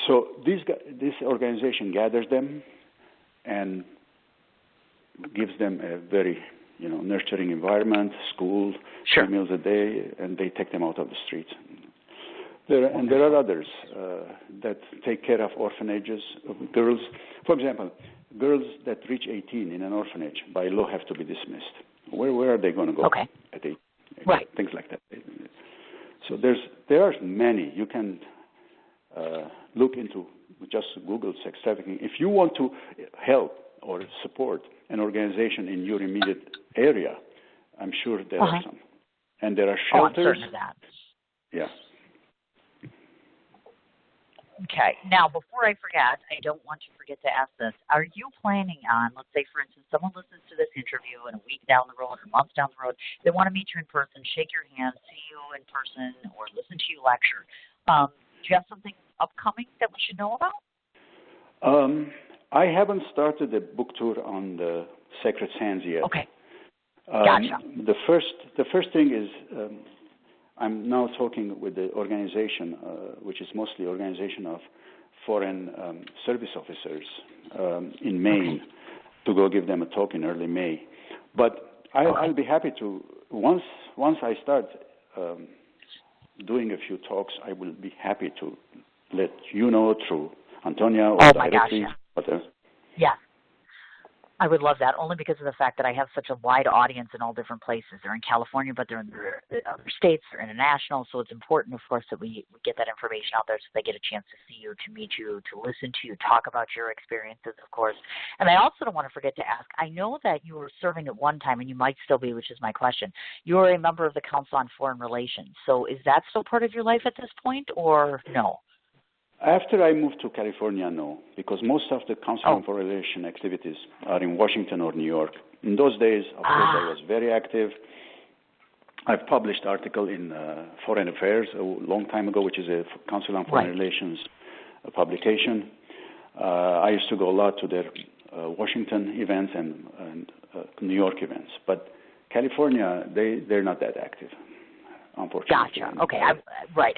So this organization gathers them and gives them a very nurturing environment, school, 3 meals a day, and they take them out of the streets. There are others that take care of orphanages of girls. For example, girls that reach 18 in an orphanage by law have to be dismissed. Where are they going to go? Okay. At 18? Right. Things like that. So there are many. You can look into, just Google sex trafficking. If you want to help or support an organization in your immediate area, I'm sure there are some. And there are shelters. I'm certain of that. Yeah. Okay. Now, before I forget, I don't want to forget to ask this. Are you planning on, let's say, for instance, someone listens to this interview in a week down the road or months down the road, they want to meet you in person, shake your hand, see you in person, or listen to you lecture. Do you have something upcoming that we should know about? I haven't started a book tour on the Sacred Sands yet. Okay. Gotcha. The first thing is I'm now talking with the organization, which is mostly organization of foreign service officers in Maine, to go give them a talk in early May. But I'll be happy to, once I start doing a few talks, I will be happy to let you know through Antonia or directly. Yeah. I would love that, only because of the fact that I have such a wide audience in all different places. They're in California, but they're in other states, they're international, so it's important, of course, that we get that information out there so they get a chance to see you, to meet you, to listen to you, talk about your experiences, of course. And I also don't want to forget to ask, I know that you were serving at one time, and you might still be, which is my question. You are a member of the Council on Foreign Relations, so is that still part of your life at this point, or no? After I moved to California, no, because most of the Council on Foreign Relations activities are in Washington or New York. In those days, of course, I was very active. I've published article in Foreign Affairs a long time ago, which is a Council on Foreign Relations publication. I used to go a lot to their Washington events and New York events, but California, they're not that active. Unfortunately. Gotcha. Okay. I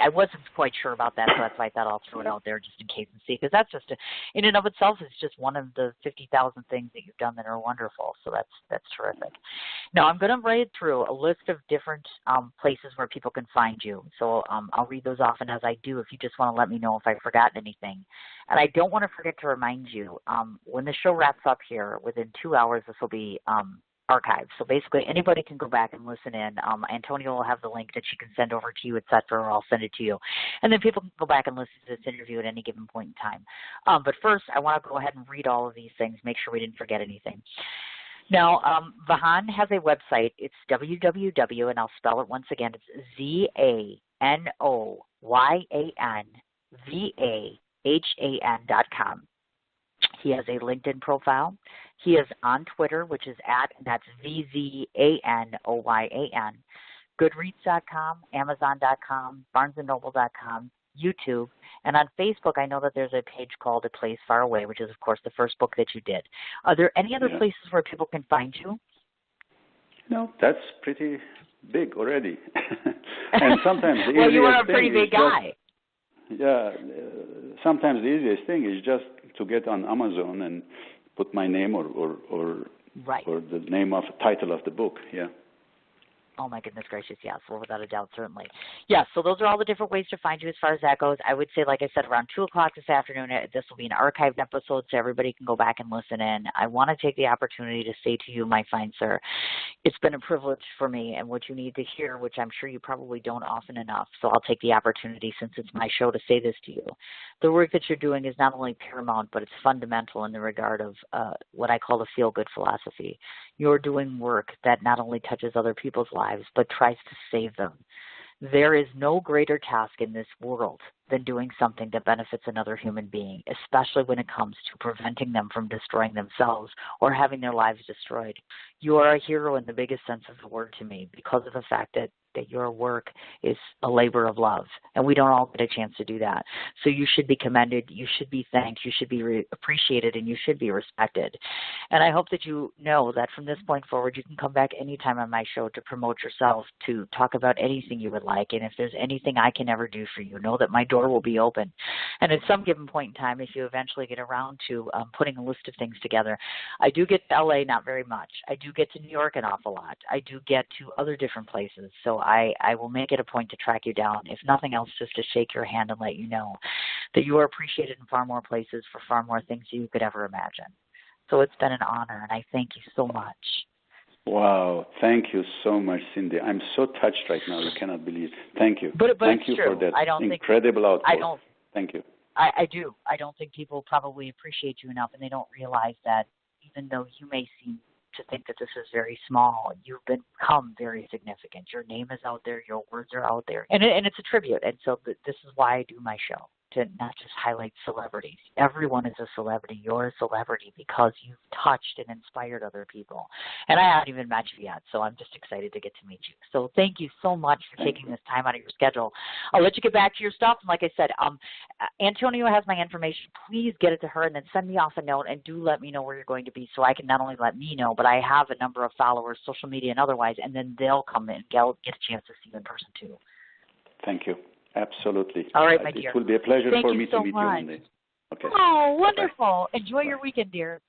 wasn't quite sure about that, so that's why I thought I'll throw it out there just in case and see, because that's just, in and of itself, it's just one of the 50,000 things that you've done that are wonderful. So that's terrific. Now, I'm going to read through a list of different places where people can find you. So I'll read those off, and as I do, if you just want to let me know if I've forgotten anything. And I don't want to forget to remind you, when the show wraps up here, within 2 hours, this will be archived. So basically, anybody can go back and listen in. Antonia will have the link that she can send over to you, et cetera, or I'll send it to you. And then people can go back and listen to this interview at any given point in time. But first, I want to go ahead and read all of these things, make sure we didn't forget anything. Now, Vahan has a website. It's www, and I'll spell it once again. It's ZANOYANVAHAN.com. He has a LinkedIn profile. He is on Twitter, which is that's VZANOYAN, Goodreads.com, Amazon.com, BarnesandNoble.com, YouTube, and on Facebook, I know that there's a page called A Place Far Away, which is, of course, the first book that you did. Are there any other places where people can find you? No, that's pretty big already. And sometimes the well, you are a pretty big guy. Sometimes the easiest thing is just to get on Amazon and put my name or Right. for the name of title of the book. Yeah. Oh, my goodness gracious, yes. Well, without a doubt, certainly. Yes, so those are all the different ways to find you as far as that goes. I would say, like I said, around 2 o'clock this afternoon, this will be an archived episode so everybody can go back and listen in. I want to take the opportunity to say to you, my fine sir, it's been a privilege for me, and what you need to hear, which I'm sure you probably don't often enough, so I'll take the opportunity since it's my show to say this to you. The work that you're doing is not only paramount, but it's fundamental in the regard of what I call the feel-good philosophy. You're doing work that not only touches other people's lives, but tries to save them. There is no greater task in this world than doing something that benefits another human being, especially when it comes to preventing them from destroying themselves or having their lives destroyed. You are a hero in the biggest sense of the word to me because of the fact that your work is a labor of love, and we don't all get a chance to do that. So you should be commended, you should be thanked, you should be appreciated, and you should be respected. And I hope that you know that from this point forward, you can come back anytime on my show to promote yourself, to talk about anything you would like, and if there's anything I can ever do for you, know that my door will be open. And at some given point in time, if you eventually get around to putting a list of things together, I do get to LA, not very much. I do get to New York an awful lot. I do get to other different places. So I will make it a point to track you down, if nothing else, just to shake your hand and let you know that you are appreciated in far more places for far more things than you could ever imagine. So it's been an honor, and I thank you so much. Wow. Thank you so much, Cindy. I'm so touched right now. You cannot believe. Thank you. But thank you true. for that I don't incredible output. I don't. Thank you. I do. I don't think people probably appreciate you enough, and they don't realize that even though you may seem to think that this is very small, you've become very significant. Your name is out there. Your words are out there. And it's a tribute. And so this is why I do my show, to not just highlight celebrities. Everyone is a celebrity. You're a celebrity because you've touched and inspired other people. And I haven't even met you yet, so I'm just excited to get to meet you. So thank you so much for taking this time out of your schedule. I'll let you get back to your stuff. And like I said, Antonio has my information. Please get it to her and then send me off a note, and do let me know where you're going to be so I can not only let me know, but I have a number of followers, social media and otherwise, and then they'll come in and get a chance to see you in person too. Thank you. Absolutely. All right, my dear. It will be a pleasure Thank for you me so to meet much. you one day. Okay. Oh, wonderful. Bye-bye. Enjoy your weekend, dear.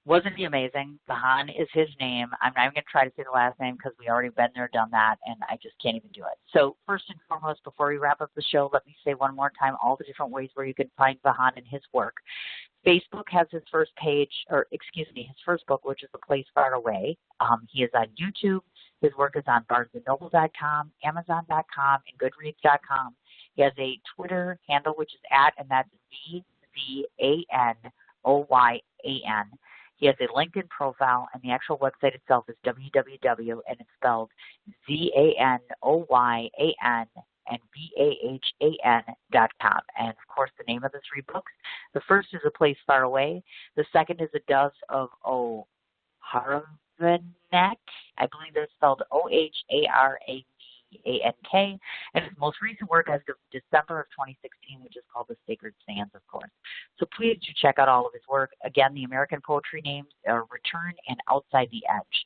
Wasn't he amazing? Vahan is his name. I'm not even going to try to say the last name because we already been there, done that, and I just can't even do it. So first and foremost, before we wrap up the show, let me say one more time all the different ways where you can find Vahan and his work. Facebook has his first page, his first book, which is A Place Far Away. He is on YouTube. His work is on BarnesandNoble.com, Amazon.com, and Goodreads.com. He has a Twitter handle, which is and that's VZANOYAN. He has a LinkedIn profile, and the actual website itself is www, and it's spelled ZANOYAN and BAHAN.com. And, of course, the name of the 3 books. The first is A Place Far Away. The second is The Doves of Harvanek. I believe they're spelled OHARAVANK. And his most recent work as of December of 2016, which is called The Sacred Sands, of course. So please do check out all of his work. Again, the American poetry names are Return and Outside the Edge.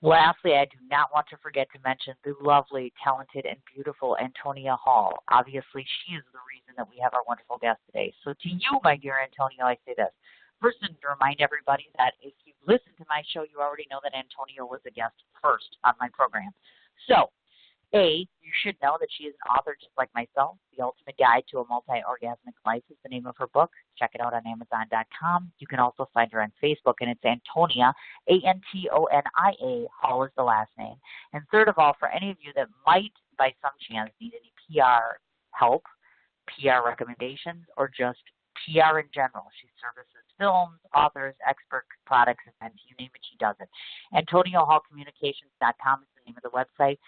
Lastly, I do not want to forget to mention the lovely, talented, and beautiful Antonia Hall. Obviously, she is the reason that we have our wonderful guest today. So to you, my dear Antonia, I say this. First, to remind everybody that if you've listened to my show, you already know that Antonia was a guest first on my program. So, you should know that she is an author just like myself. The Ultimate Guide to a Multi-Orgasmic Life is the name of her book. Check it out on Amazon.com. You can also find her on Facebook, and it's Antonia, Antonia, Hall is the last name. And third of all, for any of you that might, by some chance, need any PR help, PR recommendations, or just PR in general, she services films, authors, expert products, events, you name it, she does it. AntonioHallCommunications.com is the name of the website.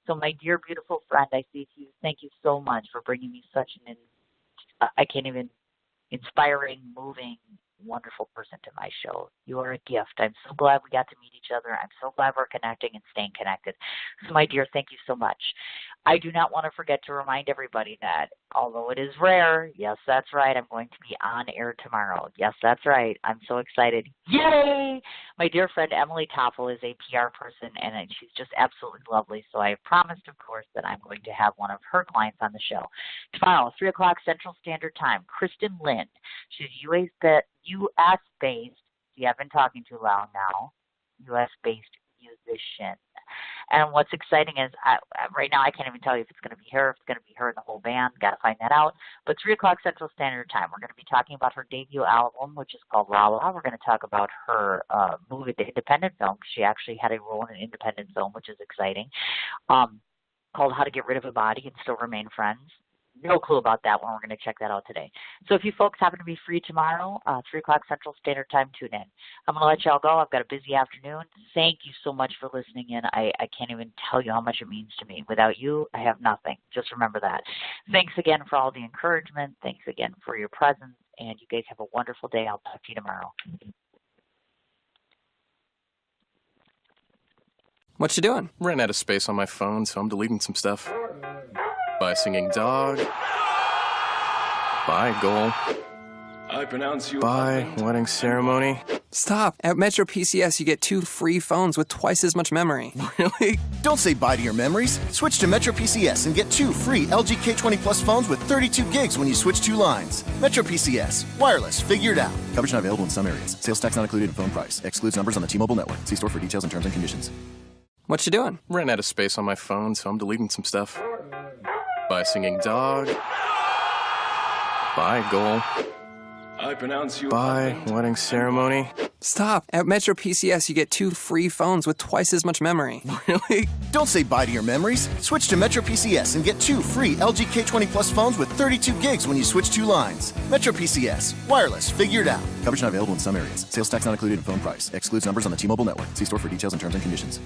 So, my dear, beautiful friend, I say to you, thank you so much for bringing me such an, inspiring, moving, wonderful person to my show. You are a gift. I'm so glad we got to meet each other. I'm so glad we're connecting and staying connected. So, my dear, thank you so much. I do not want to forget to remind everybody that although it is rare, yes, that's right, I'm going to be on air tomorrow. Yes, that's right. I'm so excited. Yay! My dear friend Emily Toffel is a PR person, and she's just absolutely lovely. So I have promised, of course, that I'm going to have one of her clients on the show. Tomorrow, 3 o'clock Central Standard Time, Kristen Lynn. She's U.S.-based See, I've been talking too loud now. U.S.-based musician. And what's exciting is right now I can't even tell you if it's going to be her, if it's going to be her and the whole band. Got to find that out. But 3 o'clock Central Standard Time, we're going to be talking about her debut album, which is called La La. We're going to talk about her movie, the independent film. She actually had a role in an independent film, which is exciting, called How to Get Rid of a Body and Still Remain Friends. No clue about that one. We're going to check that out today. So if you folks happen to be free tomorrow, 3 o'clock Central Standard Time, tune in. I'm going to let y'all go. I've got a busy afternoon. Thank you so much for listening in. I can't even tell you how much it means to me. Without you, I have nothing. Just remember that. Thanks again for all the encouragement. Thanks again for your presence. And you guys have a wonderful day. I'll talk to you tomorrow. What you doing? Ran out of space on my phone, so I'm deleting some stuff. Bye, singing dog. Bye, goal. I pronounce you. Bye, wedding ceremony. Stop. At Metro PCS, you get 2 free phones with twice as much memory. Really? Don't say bye to your memories. Switch to Metro PCS and get 2 free LG K20 Plus phones with 32 gigs when you switch 2 lines. Metro PCS. Wireless. Figured out. Coverage not available in some areas. Sales tax not included in phone price. Excludes numbers on the T-Mobile network. See store for details and terms and conditions. What you doing? Ran out of space on my phone, so I'm deleting some stuff. Bye, singing dog. Bye, goal. I pronounce you. Bye, wedding ceremony. Stop. At Metro PCS, you get 2 free phones with twice as much memory. Really? Don't say bye to your memories. Switch to Metro PCS and get 2 free LG K20 Plus phones with 32 gigs when you switch 2 lines. Metro PCS. Wireless. Figured out. Coverage not available in some areas. Sales tax not included in phone price. Excludes numbers on the T-Mobile network. See store for details and terms and conditions.